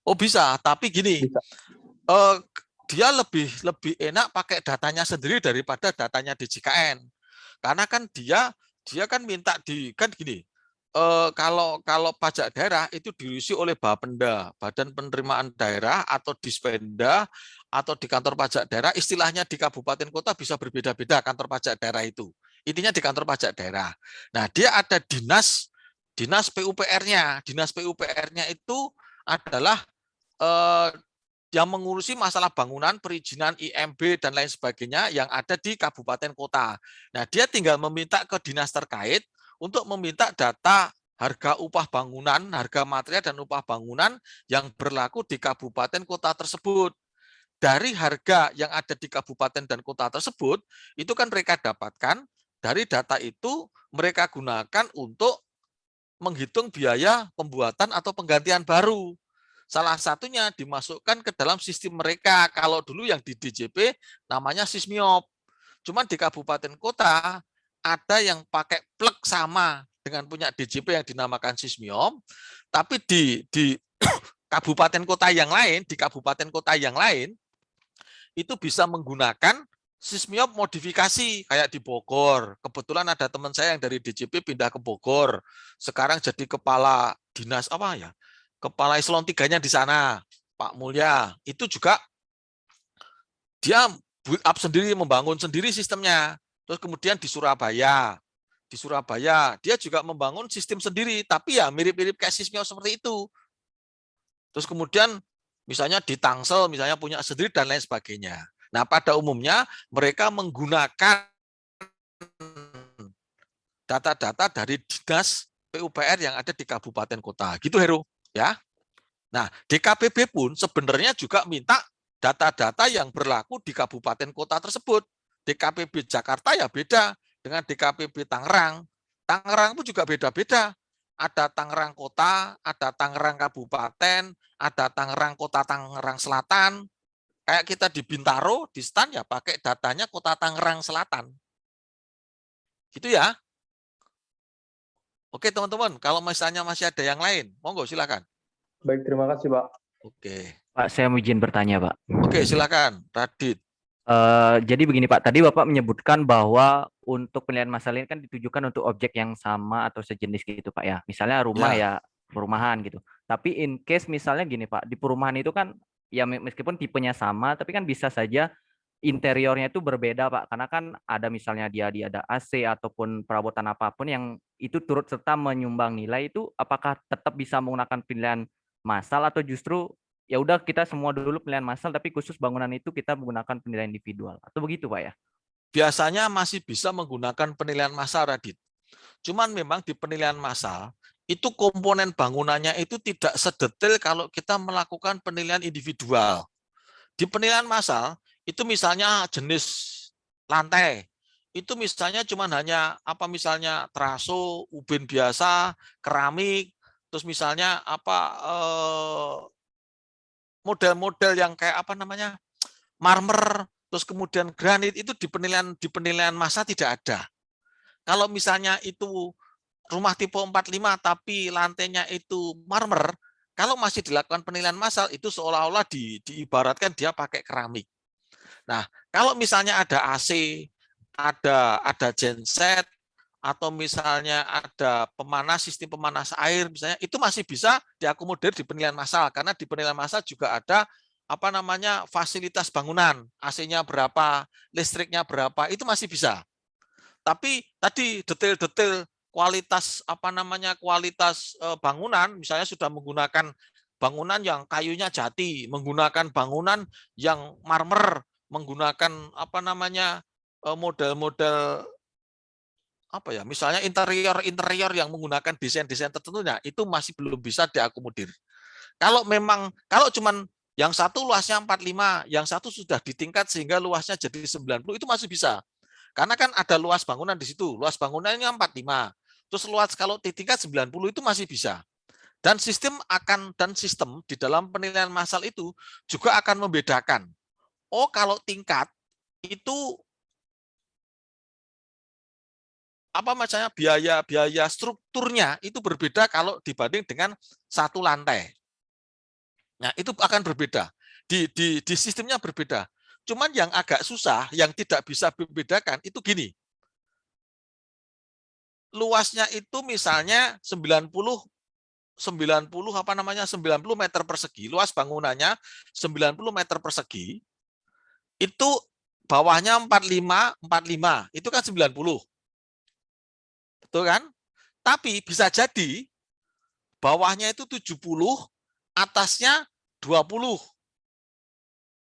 Oh bisa, tapi gini, Bisa. Dia lebih enak pakai datanya sendiri daripada datanya DJKN. Karena kan dia kan minta kan gini, kalau pajak daerah itu diurusi oleh Bapenda, Badan Penerimaan Daerah atau Dispenda atau di kantor pajak daerah, istilahnya di kabupaten kota bisa berbeda-beda kantor pajak daerah itu. Intinya di kantor pajak daerah. Nah, dia ada dinas PUPR-nya. Dinas PUPR-nya itu adalah yang mengurusi masalah bangunan, perizinan, IMB, dan lain sebagainya yang ada di kabupaten kota. Nah, dia tinggal meminta ke dinas terkait untuk meminta data harga upah bangunan, harga material, dan upah bangunan yang berlaku di kabupaten kota tersebut. Dari harga yang ada di kabupaten dan kota tersebut, itu kan mereka dapatkan, dari data itu mereka gunakan untuk menghitung biaya pembuatan atau penggantian baru. Salah satunya dimasukkan ke dalam sistem mereka. Kalau dulu yang di DJP namanya Sismiop. Cuman di kabupaten kota ada yang pakai plug sama dengan punya DJP yang dinamakan Sismiop, tapi di kabupaten kota yang lain, itu bisa menggunakan Sismiop modifikasi kayak di Bogor. Kebetulan ada teman saya yang dari DJP pindah ke Bogor. Sekarang jadi kepala dinas apa ya? Kepala eselon 3-nya di sana, Pak Mulya. Itu juga dia build up sendiri, membangun sendiri sistemnya. Terus kemudian di Surabaya dia juga membangun sistem sendiri, tapi ya mirip-mirip kayak Sismiop seperti itu. Terus kemudian misalnya di Tangsel, misalnya punya sendiri dan lain sebagainya. Nah, pada umumnya mereka menggunakan data-data dari dinas PUPR yang ada di kabupaten kota. Gitu, Heru. Ya. Nah, DKPB pun sebenarnya juga minta data-data yang berlaku di kabupaten kota tersebut. DKPB Jakarta ya beda dengan DKPB Tangerang. Tangerang pun juga beda-beda. Ada Tangerang Kota, ada Tangerang Kabupaten, ada Tangerang Kota Tangerang Selatan. Kayak kita di Bintaro, di STAN ya pakai datanya Kota Tangerang Selatan. Gitu ya. Oke teman-teman, kalau misalnya masih ada yang lain, monggo silakan. Baik, terima kasih, Pak. Oke. Pak, saya mau izin bertanya, Pak. Oke, silakan, Radit. Jadi begini Pak, tadi Bapak menyebutkan bahwa untuk penilaian masalah ini kan ditujukan untuk objek yang sama atau sejenis gitu Pak ya. Misalnya rumah ya perumahan gitu. Tapi in case misalnya gini Pak, di perumahan itu kan ya meskipun tipenya sama, tapi kan bisa saja interiornya itu berbeda Pak. Karena kan ada misalnya dia ada AC ataupun perabotan apapun yang itu turut serta menyumbang nilai, itu apakah tetap bisa menggunakan penilaian massal atau justru ya udah kita semua dulu penilaian massal tapi khusus bangunan itu kita menggunakan penilaian individual atau begitu Pak ya? Biasanya masih bisa menggunakan penilaian massal, Radit. Cuman memang di penilaian massal itu komponen bangunannya itu tidak sedetail kalau kita melakukan penilaian individual. Di penilaian massal itu misalnya jenis lantai, itu misalnya cuman hanya apa misalnya teraso, ubin biasa, keramik, terus misalnya apa model-model yang kayak apa namanya marmer, terus kemudian granit itu di penilaian massa tidak ada. Kalau misalnya itu rumah tipe 45 tapi lantainya itu marmer, kalau masih dilakukan penilaian massal itu seolah-olah diibaratkan dia pakai keramik. Nah, kalau misalnya ada AC, ada genset, atau misalnya ada sistem pemanas air misalnya, itu masih bisa diakomodir di penilaian massal karena di penilaian massal juga ada apa namanya fasilitas bangunan, AC-nya berapa, listriknya berapa, itu masih bisa. Tapi tadi detail-detail kualitas apa namanya kualitas bangunan, misalnya sudah menggunakan bangunan yang kayunya jati, menggunakan bangunan yang marmer, menggunakan apa namanya model-model apa ya, misalnya interior yang menggunakan desain-desain tertentunya, itu masih belum bisa diakomodir. Kalau cuman yang satu luasnya 45, yang satu sudah ditingkat sehingga luasnya jadi 90, itu masih bisa. Karena kan ada luas bangunan di situ, luas bangunannya 45. Terus luas kalau ditingkat 90 itu masih bisa. Dan sistem di dalam penilaian massal itu juga akan membedakan. Oh, kalau tingkat itu apa macamnya biaya strukturnya itu berbeda kalau dibanding dengan satu lantai. Nah, itu akan berbeda. Di sistemnya berbeda. Cuman yang agak susah, yang tidak bisa dibedakan itu gini. Luasnya itu misalnya 90 meter persegi, luas bangunannya 90 meter persegi. Itu bawahnya 45, itu kan 90. Tuh kan? Tapi bisa jadi bawahnya itu 70, atasnya 20.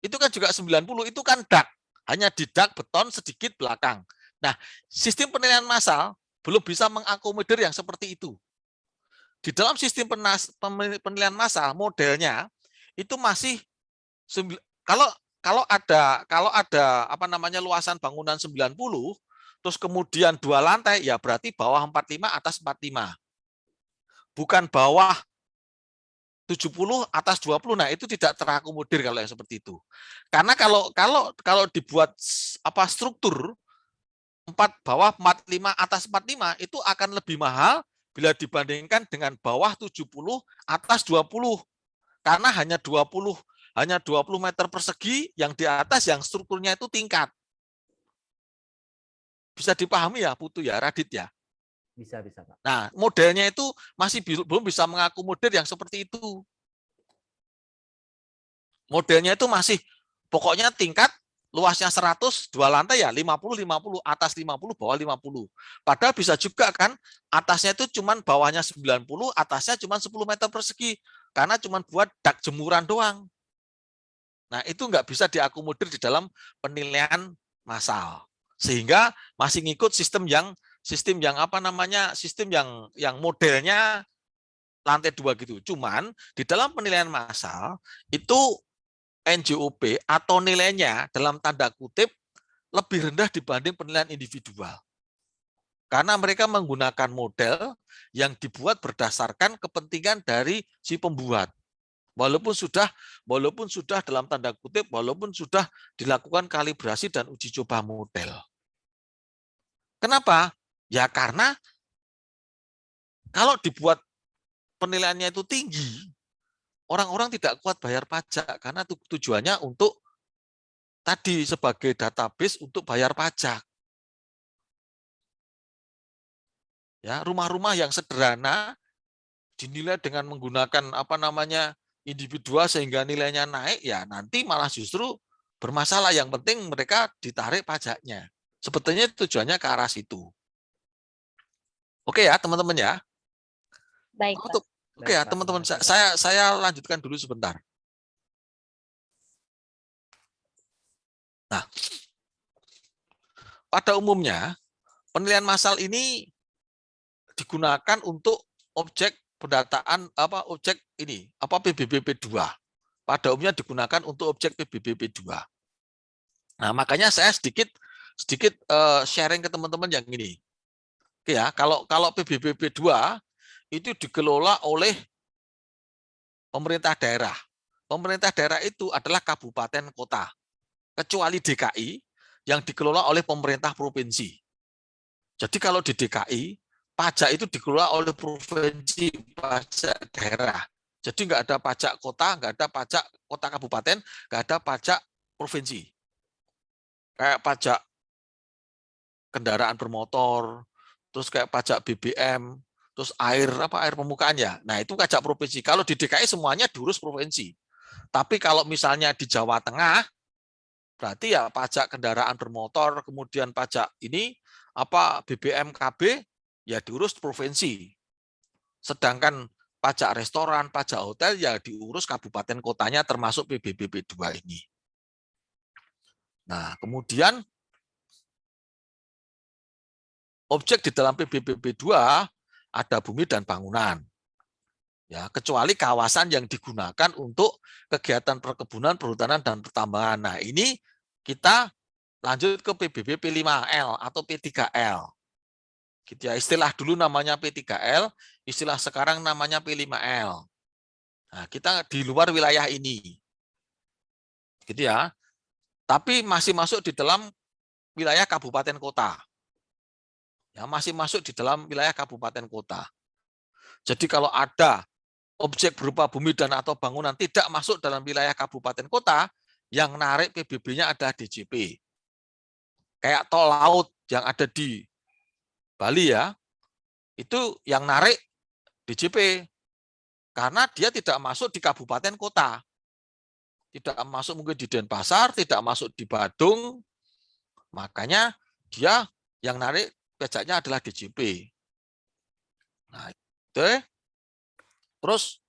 Itu kan juga 90, itu kan dak. Hanya di dak beton sedikit belakang. Nah, sistem penilaian massal belum bisa mengakomodir yang seperti itu. Di dalam sistem penilaian massal modelnya itu masih kalau ada apa namanya luasan bangunan 90 terus kemudian 2 lantai ya berarti bawah 45 atas 45. Bukan bawah 70 atas 20. Nah, itu tidak terakomodir kalau yang seperti itu. Karena kalau dibuat apa struktur 4 bawah 45 atas 45 itu akan lebih mahal bila dibandingkan dengan bawah 70 atas 20. Karena hanya 20 meter persegi yang di atas yang strukturnya itu tingkat. Bisa dipahami ya Putu ya, Radit ya? Bisa, Pak. Nah, modelnya itu masih belum bisa mengakomodir yang seperti itu. Modelnya itu masih pokoknya tingkat luasnya 100, 2 lantai ya 50, atas 50, bawah 50. Padahal bisa juga kan atasnya itu cuman bawahnya 90, atasnya cuman 10 meter persegi. Karena cuman buat dak jemuran doang. Nah, itu nggak bisa diakomodir di dalam penilaian massal. Sehingga masih ngikut sistem yang apa namanya? Sistem yang modelnya lantai 2 gitu. Cuman di dalam penilaian massal itu NJOP atau nilainya dalam tanda kutip lebih rendah dibanding penilaian individual. Karena mereka menggunakan model yang dibuat berdasarkan kepentingan dari si pembuat. Walaupun sudah dalam tanda kutip, walaupun sudah dilakukan kalibrasi dan uji coba model. Kenapa? Ya karena kalau dibuat penilaiannya itu tinggi, orang-orang tidak kuat bayar pajak karena tujuannya untuk tadi sebagai database untuk bayar pajak. Ya, rumah-rumah yang sederhana dinilai dengan menggunakan apa namanya individual sehingga nilainya naik, ya nanti malah justru bermasalah. Yang penting mereka ditarik pajaknya. Sebetulnya tujuannya ke arah situ. Oke ya teman-teman ya. Baik, Pak. Oke ya teman-teman, saya lanjutkan dulu sebentar. Nah, pada umumnya penilaian massal ini digunakan untuk objek pendataan objek ini PBBP 2. Pada umumnya digunakan untuk objek PBBP 2. Nah, makanya saya sedikit sharing ke teman-teman yang ini. Oke ya, kalau PBBP 2 itu dikelola oleh pemerintah daerah. Pemerintah daerah itu adalah kabupaten kota. Kecuali DKI yang dikelola oleh pemerintah provinsi. Jadi kalau di DKI pajak itu dikelola oleh provinsi, pajak daerah. Jadi nggak ada pajak kota, nggak ada pajak kota kabupaten, nggak ada pajak provinsi. Kayak pajak kendaraan bermotor, terus kayak pajak BBM, terus air permukaan ya. Nah itu pajak provinsi. Kalau di DKI semuanya diurus provinsi. Tapi kalau misalnya di Jawa Tengah, berarti ya pajak kendaraan bermotor, kemudian pajak ini BBM KB ya diurus provinsi. Sedangkan pajak restoran, pajak hotel ya diurus kabupaten kotanya termasuk PBBP 2 ini. Nah, kemudian objek di dalam PBBP 2 ada bumi dan bangunan. Ya, kecuali kawasan yang digunakan untuk kegiatan perkebunan, perhutanan dan pertambangan. Nah, ini kita lanjut ke PBBP 5L atau P3L. Gitu ya, istilah dulu namanya P3L, istilah sekarang namanya P5L. Nah, kita di luar wilayah ini. Gitu ya. Tapi masih masuk di dalam wilayah kabupaten kota. Ya, masih masuk di dalam wilayah kabupaten kota. Jadi kalau ada objek berupa bumi dan atau bangunan tidak masuk dalam wilayah kabupaten kota, yang narik PBB-nya adalah DJP. Kayak tol laut yang ada di Bali ya, itu yang narik DJP. Karena dia tidak masuk di kabupaten kota. Tidak masuk mungkin di Denpasar, tidak masuk di Badung, makanya dia yang narik pajaknya adalah DJP. Nah, itu. Terus,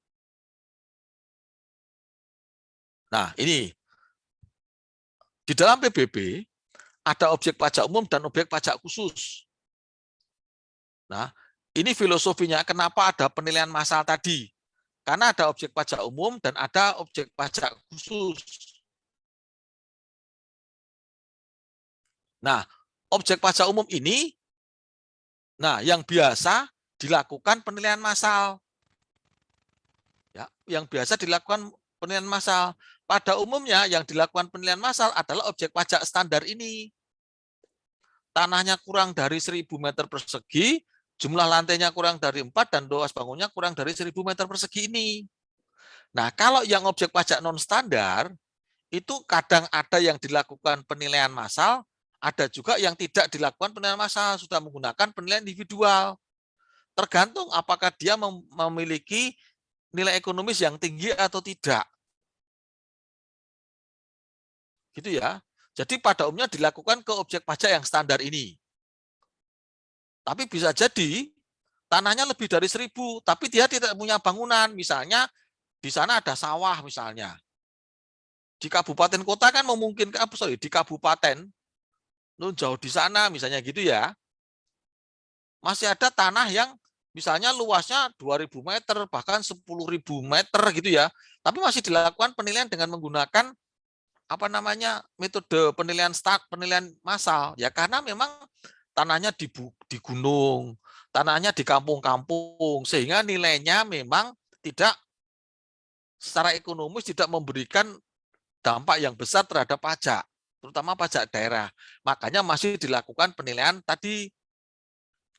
nah ini di dalam PBB ada objek pajak umum dan objek pajak khusus. Nah, ini filosofinya kenapa ada penilaian massal tadi. Karena ada objek pajak umum dan ada objek pajak khusus. Nah, objek pajak umum ini, nah yang biasa dilakukan penilaian massal. Ya, yang biasa dilakukan penilaian massal. Pada umumnya yang dilakukan penilaian massal adalah objek pajak standar ini. Tanahnya kurang dari 1.000 meter persegi, jumlah lantainya kurang dari 4, dan luas bangunnya kurang dari 1.000 meter persegi ini. Nah, kalau yang objek pajak non-standar, itu kadang ada yang dilakukan penilaian massal, ada juga yang tidak dilakukan penilaian massal, sudah menggunakan penilaian individual. Tergantung apakah dia memiliki nilai ekonomis yang tinggi atau tidak. Gitu ya. Jadi pada umumnya dilakukan ke objek pajak yang standar ini. Tapi bisa jadi tanahnya lebih dari 1.000, tapi dia tidak punya bangunan. Misalnya di sana ada sawah misalnya. Di kabupaten kota kan memungkinkan, di kabupaten, jauh di sana misalnya gitu ya. Masih ada tanah yang misalnya luasnya 2.000 meter, bahkan 10.000 meter gitu ya. Tapi masih dilakukan penilaian dengan menggunakan metode penilaian massal ya, karena memang tanahnya di gunung, tanahnya di kampung-kampung, sehingga nilainya memang tidak secara ekonomis tidak memberikan dampak yang besar terhadap pajak, terutama pajak daerah. Makanya masih dilakukan penilaian tadi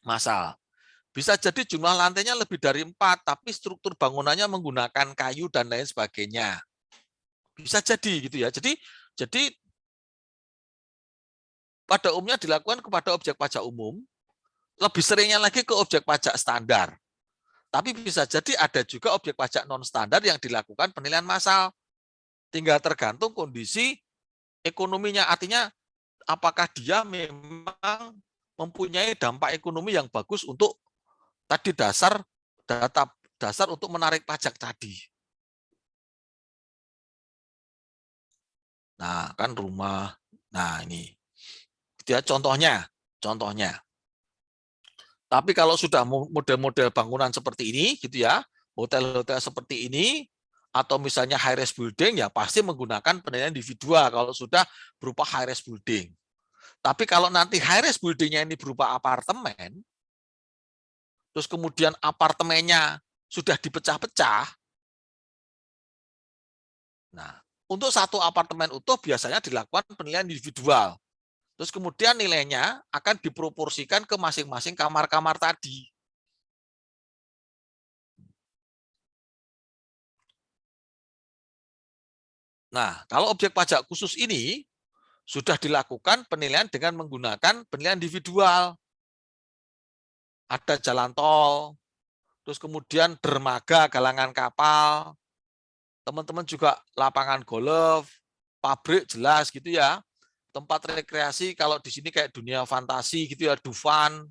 massal. Bisa jadi jumlah lantainya lebih dari 4, tapi struktur bangunannya menggunakan kayu dan lain sebagainya. Bisa jadi gitu ya. Jadi pada umumnya dilakukan kepada objek pajak umum, lebih seringnya lagi ke objek pajak standar. Tapi bisa jadi ada juga objek pajak non standar yang dilakukan penilaian massal. Tinggal tergantung kondisi ekonominya, artinya apakah dia memang mempunyai dampak ekonomi yang bagus untuk tadi data dasar untuk menarik pajak tadi. Nah, kan rumah. Nah, ini. Dia contohnya. Tapi kalau sudah model-model bangunan seperti ini, gitu ya, hotel-hotel seperti ini, atau misalnya high-rise building, ya pasti menggunakan penilaian individual kalau sudah berupa high-rise building. Tapi kalau nanti high-rise buildingnya ini berupa apartemen, terus kemudian apartemennya sudah dipecah-pecah, nah, untuk satu apartemen utuh biasanya dilakukan penilaian individual. Terus kemudian nilainya akan diproporsikan ke masing-masing kamar-kamar tadi. Nah, kalau objek pajak khusus ini sudah dilakukan penilaian dengan menggunakan penilaian individual. Ada jalan tol, terus kemudian dermaga, galangan kapal, teman-teman juga lapangan golf, pabrik jelas gitu ya. Tempat rekreasi kalau di sini kayak dunia fantasi gitu ya, Dufan.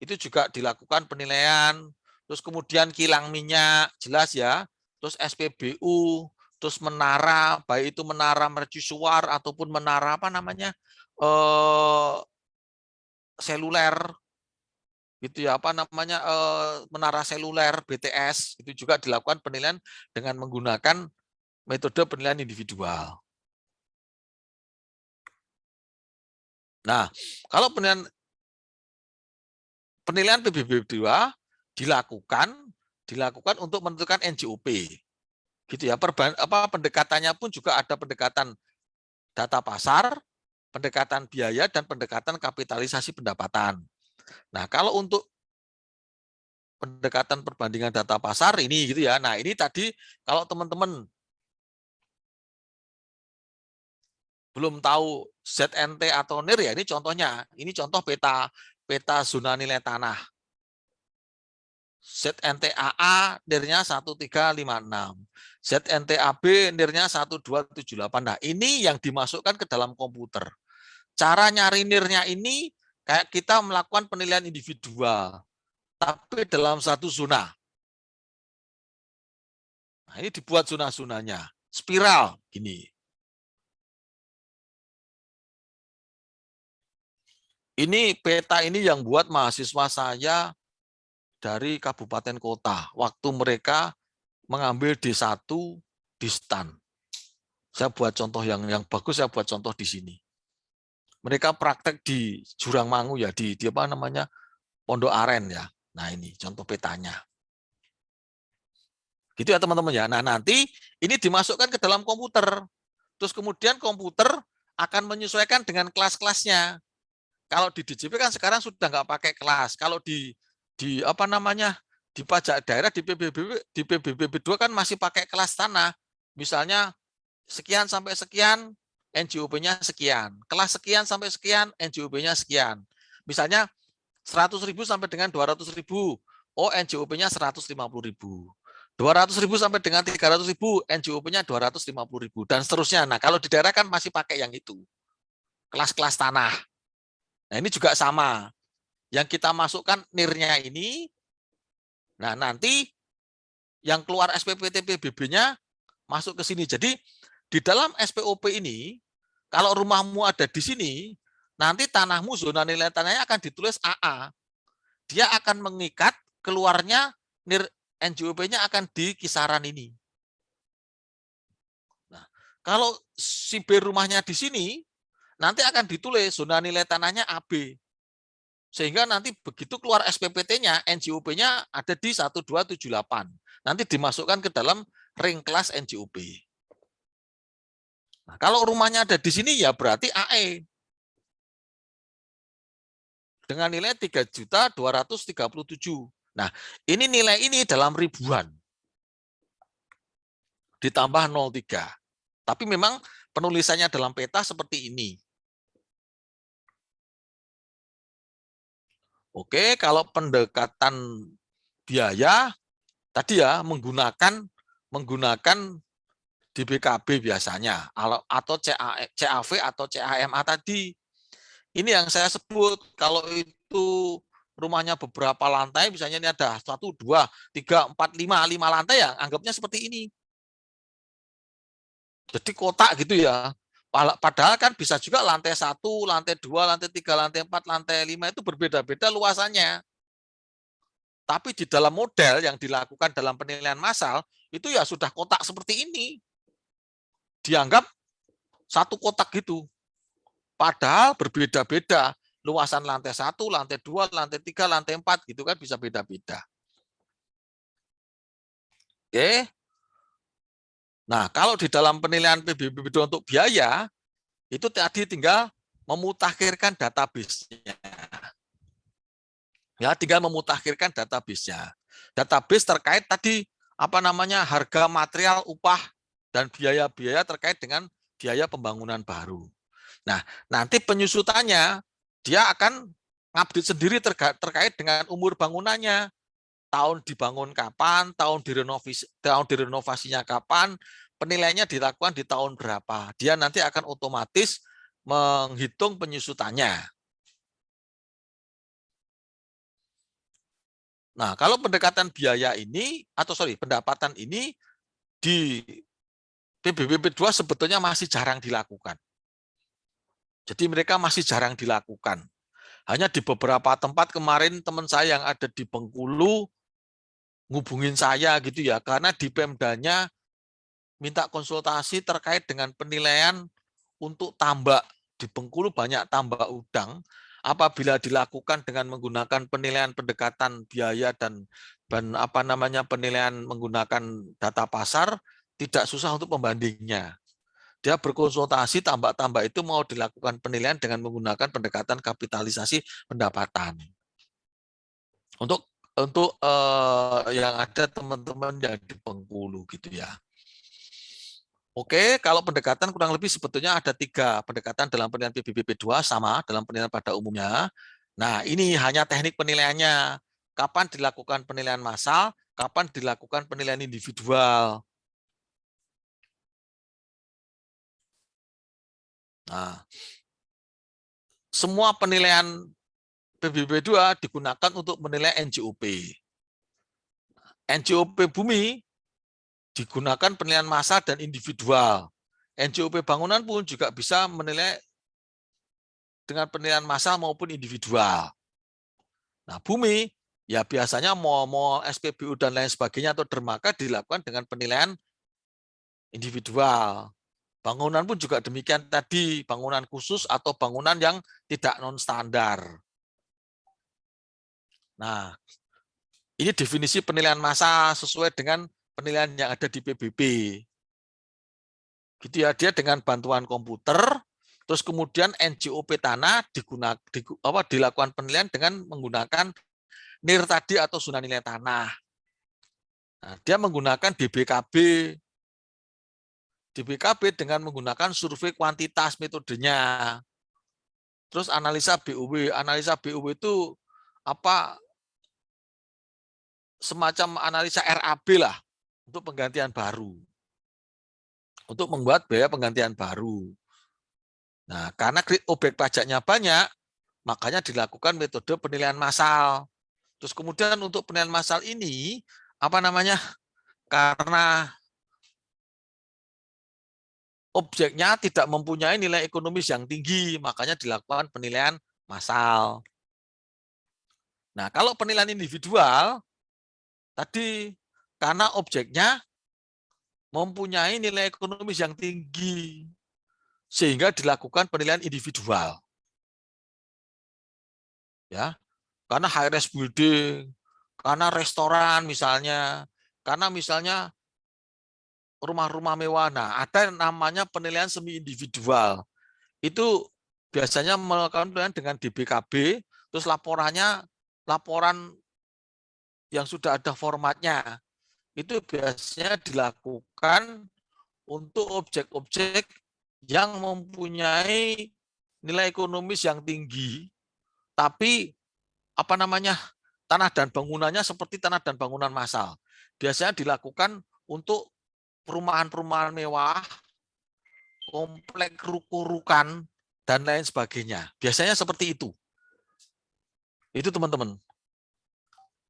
Itu juga dilakukan penilaian. Terus kemudian kilang minyak jelas ya. Terus SPBU, terus menara, baik itu menara mercusuar ataupun menara seluler gitu ya, menara seluler BTS, itu juga dilakukan penilaian dengan menggunakan metode penilaian individual. Nah, kalau penilaian PBB 2 dilakukan untuk menentukan NJOP. Gitu ya. Pendekatannya pun juga ada pendekatan data pasar, pendekatan biaya, dan pendekatan kapitalisasi pendapatan. Nah, kalau untuk pendekatan perbandingan data pasar ini gitu ya. Nah, ini tadi kalau teman-teman belum tahu ZNT atau NIR ya, ini contohnya. Ini contoh peta zona nilai tanah. ZNTAA NIR-nya 1356. ZNTAB NIR-nya 1278. Nah, ini yang dimasukkan ke dalam komputer. Cara nyari NIR-nya ini kayak kita melakukan penilaian individual. tapi dalam satu zona. Nah, ini dibuat zona-zonanya, spiral gini. Ini peta ini yang buat mahasiswa saya dari kabupaten kota. Waktu mereka mengambil D1 di STAN. Saya buat contoh yang bagus, saya buat contoh di sini. Mereka praktek di Jurangmangu ya, di apa namanya, Pondok Aren ya. Nah ini contoh petanya. Gitu ya teman-teman ya. Nah nanti ini dimasukkan ke dalam komputer. Terus kemudian komputer akan menyesuaikan dengan kelas-kelasnya. Kalau di DJP kan sekarang sudah nggak pakai kelas. Kalau di apa namanya, di pajak daerah di PBBB 2 kan masih pakai kelas tanah. Misalnya sekian sampai sekian, NJOP-nya sekian. Kelas sekian sampai sekian, NJOP-nya sekian. Misalnya 100.000 sampai dengan 200.000, oh NJOP-nya 150.000. 200.000 sampai dengan 300.000, NJOP-nya 250.000 dan seterusnya. Nah, kalau di daerah kan masih pakai yang itu. Kelas-kelas tanah. Nah, ini juga sama. Yang kita masukkan NIR-nya ini, nah nanti yang keluar SPPT PBB-nya masuk ke sini. Jadi di dalam SPOP ini, kalau rumahmu ada di sini, nanti tanahmu zona nilai tanahnya akan ditulis AA. Dia akan mengikat keluarnya NIR NJOP-nya akan di kisaran ini. Nah, kalau si B rumahnya di sini, nanti akan ditulis zona nilai tanahnya AB. Sehingga nanti begitu keluar SPPT-nya, NJOP-nya ada di 1278. Nanti dimasukkan ke dalam ring kelas NJOP. Nah, kalau rumahnya ada di sini ya berarti AE. Dengan nilai 3.237. Nah, ini nilai ini dalam ribuan. Ditambah 0,3. Tapi memang penulisannya dalam peta seperti ini. Oke, kalau pendekatan biaya tadi ya menggunakan DBKB biasanya atau CAV atau CAMA tadi. Ini yang saya sebut kalau itu rumahnya beberapa lantai, misalnya ini ada 1, 2, 3, 4, 5 lantai ya, anggapnya seperti ini. Jadi kotak gitu ya. Padahal kan bisa juga lantai 1, lantai 2, lantai 3, lantai 4, lantai 5 itu berbeda-beda luasannya. Tapi di dalam model yang dilakukan dalam penilaian massal, itu ya sudah kotak seperti ini. Dianggap satu kotak gitu. Padahal berbeda-beda. Luasan lantai 1, lantai 2, lantai 3, lantai 4 gitu kan bisa beda-beda. Oke. Nah, kalau di dalam penilaian PBB untuk biaya, itu tadi tinggal memutakhirkan database-nya. Ya, tinggal memutakhirkan database-nya. Database terkait tadi apa namanya harga material, upah dan biaya-biaya terkait dengan biaya pembangunan baru. Nah, nanti penyusutannya dia akan update sendiri terkait dengan umur bangunannya. Tahun dibangun kapan, tahun direnovasinya kapan, penilaiannya dilakukan di tahun berapa. Dia nanti akan otomatis menghitung penyusutannya. Nah, kalau pendekatan biaya ini, pendapatan ini di PBBP 2 sebetulnya masih jarang dilakukan. Jadi mereka masih jarang dilakukan. Hanya di beberapa tempat kemarin teman saya yang ada di Bengkulu ngubungin saya gitu ya, karena di Pemdanya minta konsultasi terkait dengan penilaian untuk tambak. Di Bengkulu banyak tambak udang, apabila dilakukan dengan menggunakan penilaian pendekatan biaya dan apa namanya penilaian menggunakan data pasar, tidak susah untuk pembandingnya. Dia berkonsultasi tambak-tambak itu mau dilakukan penilaian dengan menggunakan pendekatan kapitalisasi pendapatan. Untuk yang ada teman-teman yang di Bengkulu gitu ya. Oke, kalau pendekatan kurang lebih sebetulnya ada 3 pendekatan dalam penilaian PBBP 2 sama dalam penilaian pada umumnya. Nah, ini hanya teknik penilaiannya. Kapan dilakukan penilaian massal, kapan dilakukan penilaian individual. Nah, semua penilaian PBB 2 digunakan untuk menilai NJOP. NJOP bumi digunakan penilaian massal dan individual. NJOP bangunan pun juga bisa menilai dengan penilaian massal maupun individual. Nah, bumi ya biasanya mau SPBU dan lain sebagainya atau dermaga dilakukan dengan penilaian individual. Bangunan pun juga demikian tadi, bangunan khusus atau bangunan yang tidak non-standar. Nah, ini definisi penilaian massa sesuai dengan penilaian yang ada di PBB. Gitu ya, dia dengan bantuan komputer, terus kemudian NJOP tanah dilakukan penilaian dengan menggunakan NIR tadi atau zona nilai tanah. Nah, dia menggunakan DBKB. DBKB dengan menggunakan survei kuantitas metodenya. Terus analisa BUW. Analisa BUW itu apa? Semacam analisa RAB lah untuk penggantian baru. Untuk membuat biaya penggantian baru. Nah, karena objek pajaknya banyak, makanya dilakukan metode penilaian massal. Terus kemudian untuk penilaian massal ini, karena objeknya tidak mempunyai nilai ekonomis yang tinggi, makanya dilakukan penilaian massal. Nah, kalau penilaian individual, tadi karena objeknya mempunyai nilai ekonomis yang tinggi, sehingga dilakukan penilaian individual. Ya, karena high-rise building, karena restoran misalnya, karena misalnya rumah-rumah mewah. Nah, ada namanya penilaian semi individual. Itu biasanya melakukan penilaian dengan DBKB, terus laporan yang sudah ada formatnya. Itu biasanya dilakukan untuk objek-objek yang mempunyai nilai ekonomis yang tinggi, tapi tanah dan bangunannya seperti tanah dan bangunan massal. Biasanya dilakukan untuk perumahan-perumahan mewah, komplek ruko-rukan, dan lain sebagainya. Biasanya seperti itu. Itu teman-teman.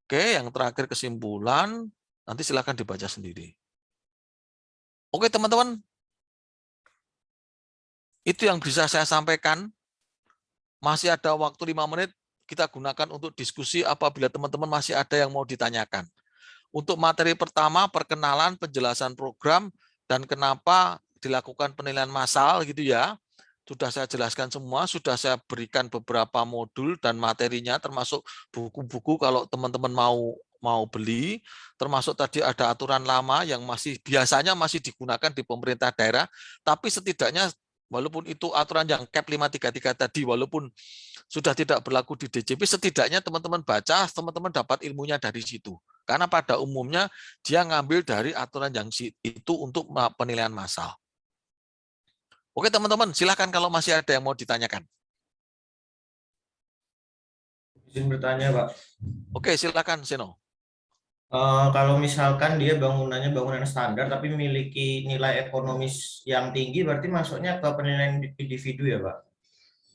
Oke, yang terakhir kesimpulan, nanti silakan dibaca sendiri. Oke teman-teman, itu yang bisa saya sampaikan. Masih ada waktu 5 menit, kita gunakan untuk diskusi apabila teman-teman masih ada yang mau ditanyakan. Untuk materi pertama, perkenalan, penjelasan program, dan kenapa dilakukan penilaian massal gitu ya. Sudah saya jelaskan semua, sudah saya berikan beberapa modul dan materinya, termasuk buku-buku kalau teman-teman mau beli, termasuk tadi ada aturan lama yang biasanya masih digunakan di pemerintah daerah, tapi setidaknya walaupun itu aturan yang CAP 533 tadi, walaupun sudah tidak berlaku di DJP, setidaknya teman-teman baca, teman-teman dapat ilmunya dari situ. Karena pada umumnya dia ngambil dari aturan yang itu untuk penilaian massal. Oke teman-teman, silakan kalau masih ada yang mau ditanyakan. Izin bertanya, Pak. Oke, silakan Seno. Kalau misalkan dia bangunannya bangunan standar tapi memiliki nilai ekonomis yang tinggi, berarti masuknya ke penilaian individu ya, Pak?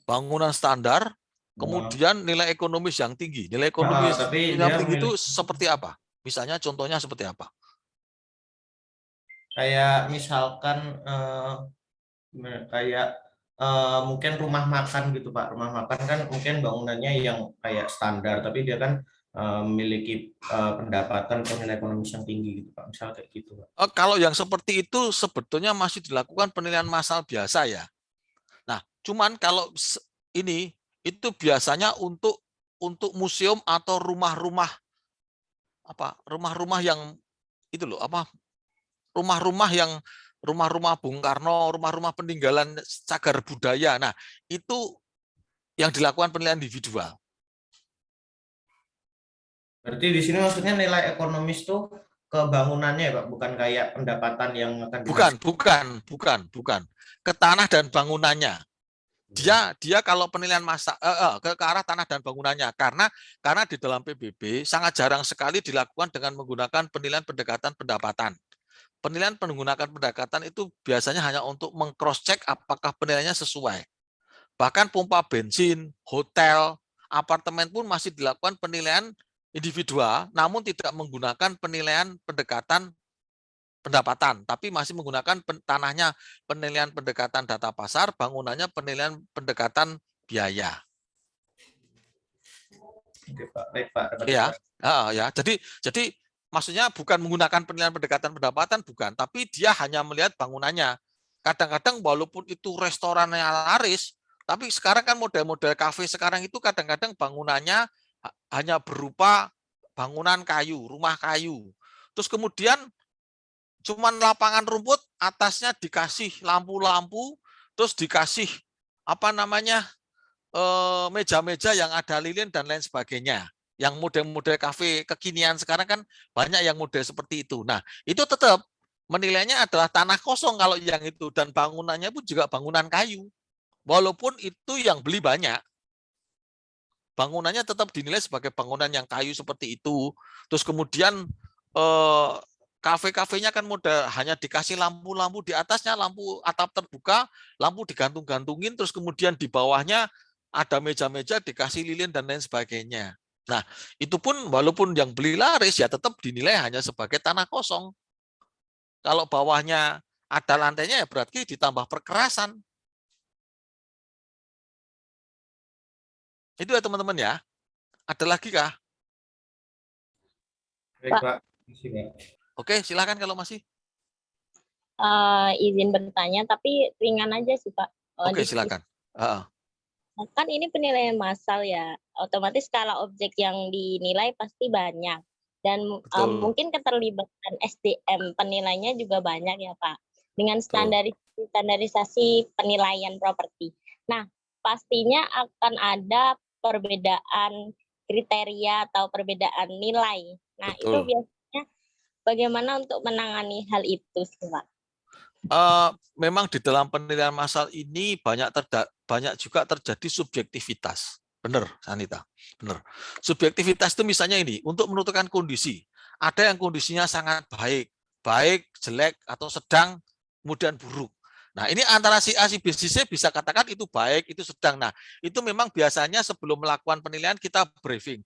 Bangunan standar, kemudian nilai ekonomis yang tinggi. Nilai ekonomis tapi yang dia tinggi itu seperti apa? Misalnya contohnya seperti apa? Kayak misalkan mungkin rumah makan gitu, Pak. Rumah makan kan mungkin bangunannya yang kayak standar, tapi dia kan memiliki pendapatan atau nilai ekonomis yang tinggi gitu, Pak. Misal kayak gitu, Pak. Kalau yang seperti itu sebetulnya masih dilakukan penilaian massal biasa ya. Nah, cuman kalau ini itu biasanya untuk museum atau rumah-rumah yang itu loh, rumah-rumah Bung Karno, rumah-rumah peninggalan cagar budaya. Nah, itu yang dilakukan penilaian individual. Berarti di sini maksudnya nilai ekonomis tuh ke bangunannya ya, Pak, bukan kayak pendapatan yang akan bukan. Ke tanah dan bangunannya. Dia kalau penilaian massa ke arah tanah dan bangunannya karena di dalam PBB sangat jarang sekali dilakukan dengan menggunakan penilaian pendekatan pendapatan. Penilaian menggunakan pendekatan itu biasanya hanya untuk meng-cross check apakah penilaiannya sesuai. Bahkan pompa bensin, hotel, apartemen pun masih dilakukan penilaian individual, namun tidak menggunakan penilaian pendekatan pendapatan, tapi masih menggunakan tanahnya penilaian pendekatan data pasar, bangunannya penilaian pendekatan biaya. Oke, Pak. Baik, Pak. Dapat Ya, jelas. ya. Jadi maksudnya bukan menggunakan penilaian pendekatan pendapatan, bukan, tapi dia hanya melihat bangunannya. Kadang-kadang walaupun itu restorannya laris, tapi sekarang kan model-model kafe sekarang itu kadang-kadang bangunannya hanya berupa bangunan kayu, rumah kayu. Terus kemudian cuman lapangan rumput, atasnya dikasih lampu-lampu, terus dikasih apa namanya meja-meja yang ada lilin dan lain sebagainya. Yang model-model kafe kekinian sekarang kan banyak yang model seperti itu. Nah, itu tetap menilainya adalah tanah kosong kalau yang itu, dan bangunannya pun juga bangunan kayu. Walaupun itu yang beli banyak, bangunannya tetap dinilai sebagai bangunan yang kayu seperti itu. Terus kemudian kafe-kafenya kan model hanya dikasih lampu-lampu di atasnya, lampu atap terbuka, lampu digantung-gantungin, terus kemudian di bawahnya ada meja-meja dikasih lilin dan lain sebagainya. Nah, itu pun walaupun yang beli laris ya tetap dinilai hanya sebagai tanah kosong. Kalau bawahnya ada lantainya ya berarti ditambah perkerasan. Itu ya teman-teman ya. Ada lagi kah? Baik, Pak. Oke, silakan kalau masih. Izin bertanya, tapi ringan aja sih Pak. Oke, silakan. Kan ini penilaian massal ya, otomatis skala objek yang dinilai pasti banyak. Dan mungkin keterlibatan SDM penilainya juga banyak ya Pak. Dengan standarisasi penilaian properti. Nah, pastinya akan ada perbedaan kriteria atau perbedaan nilai. Nah, itu biasanya bagaimana untuk menangani hal itu sih Pak? Memang di dalam penilaian massal ini banyak juga terjadi subjektivitas. Benar, Sanita. Benar. Subjektivitas itu misalnya ini, untuk menentukan kondisi. Ada yang kondisinya sangat baik, jelek, atau sedang, kemudian buruk. Nah, ini antara si A, si B, si C bisa katakan itu baik, itu sedang. Nah, itu memang biasanya sebelum melakukan penilaian kita debriefing.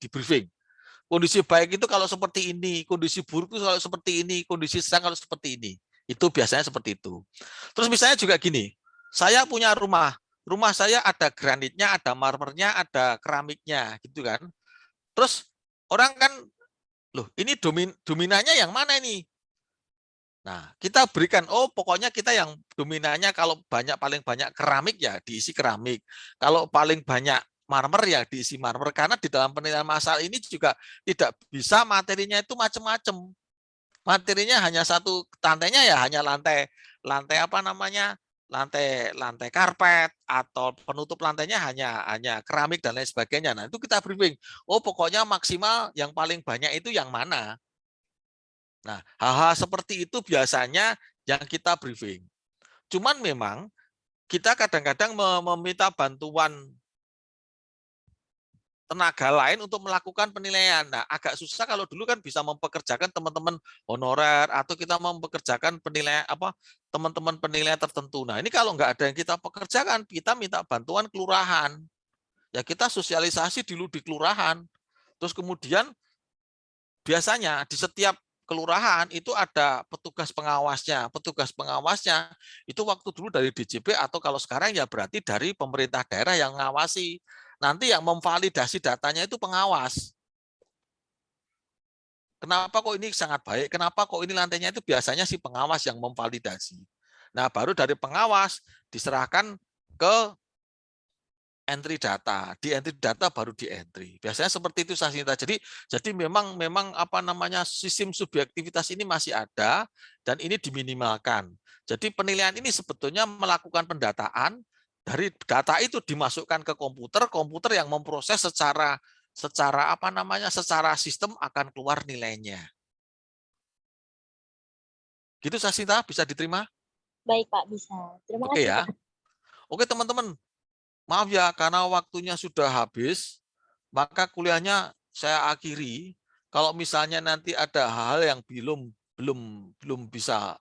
Kondisi baik itu kalau seperti ini, kondisi buruk itu kalau seperti ini, kondisi sedang kalau seperti ini. Itu biasanya seperti itu. Terus misalnya juga gini, saya punya rumah saya ada granitnya, ada marmernya, ada keramiknya, gitu kan. Terus orang kan, loh ini dominannya yang mana ini? Nah, kita berikan, pokoknya kita yang dominannya kalau paling banyak keramik ya diisi keramik. Kalau paling banyak marmer ya diisi marmer, karena di dalam penilaian massal ini juga tidak bisa materinya itu macam-macam. Materinya hanya satu, lantainya ya hanya lantai apa namanya? Lantai karpet, atau penutup lantainya hanya keramik dan lain sebagainya. Nah, itu kita briefing. Pokoknya maksimal yang paling banyak itu yang mana? Nah, hal-hal seperti itu biasanya yang kita briefing. Cuman memang kita kadang-kadang meminta bantuan tenaga lain untuk melakukan penilaian. Nah, agak susah kalau dulu kan bisa mempekerjakan teman-teman honorer atau kita mempekerjakan penilaian teman-teman penilaian tertentu. Nah, ini kalau nggak ada yang kita pekerjakan, kita minta bantuan kelurahan. Ya kita sosialisasi dulu di kelurahan. Terus kemudian biasanya di setiap kelurahan itu ada petugas pengawasnya. Petugas pengawasnya itu waktu dulu dari DJP atau kalau sekarang ya berarti dari pemerintah daerah yang mengawasi. Nanti yang memvalidasi datanya itu pengawas. Kenapa kok ini sangat baik? Kenapa kok ini lantainya itu biasanya si pengawas yang memvalidasi. Nah, baru dari pengawas diserahkan ke entry data. Di entry data baru di entry. Biasanya seperti itu Sasinta. Jadi memang apa namanya sistem subjektivitas ini masih ada dan ini diminimalkan. Jadi penilaian ini sebetulnya melakukan pendataan. Dari data itu dimasukkan ke komputer yang memproses secara apa namanya secara sistem akan keluar nilainya. Gitu Sasinta, bisa diterima? Baik Pak, bisa. Terima kasih ya. Pak. Oke teman-teman, maaf ya karena waktunya sudah habis, maka kuliahnya saya akhiri. Kalau misalnya nanti ada hal yang belum bisa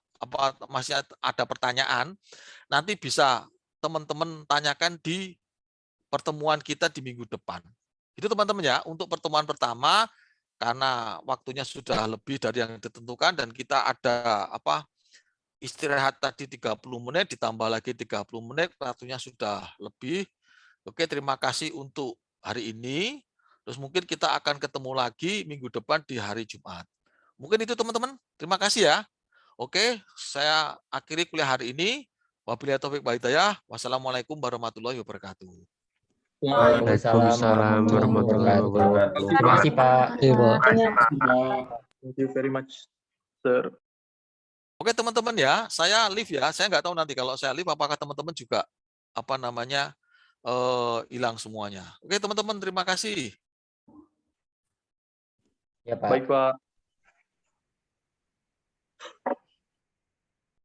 masih ada pertanyaan, nanti bisa teman-teman tanyakan di pertemuan kita di minggu depan. Itu teman-teman ya, untuk pertemuan pertama, karena waktunya sudah lebih dari yang ditentukan dan kita ada istirahat tadi 30 menit ditambah lagi 30 menit, waktunya sudah lebih. Oke, terima kasih untuk hari ini. Terus mungkin kita akan ketemu lagi minggu depan di hari Jumat. Mungkin itu teman-teman. Terima kasih ya. Oke, saya akhiri kuliah hari ini. Wabillahi taufik wal hidayah. Wassalamualaikum warahmatullahi wabarakatuh. Waalaikumsalam warahmatullahi wabarakatuh. Terima kasih Pak. Thank you very much, Sir. Oke teman-teman ya, saya live ya. Saya nggak tahu nanti kalau saya live apakah teman-teman juga hilang semuanya. Oke teman-teman, terima kasih. Ya Pak. Baik, Pak.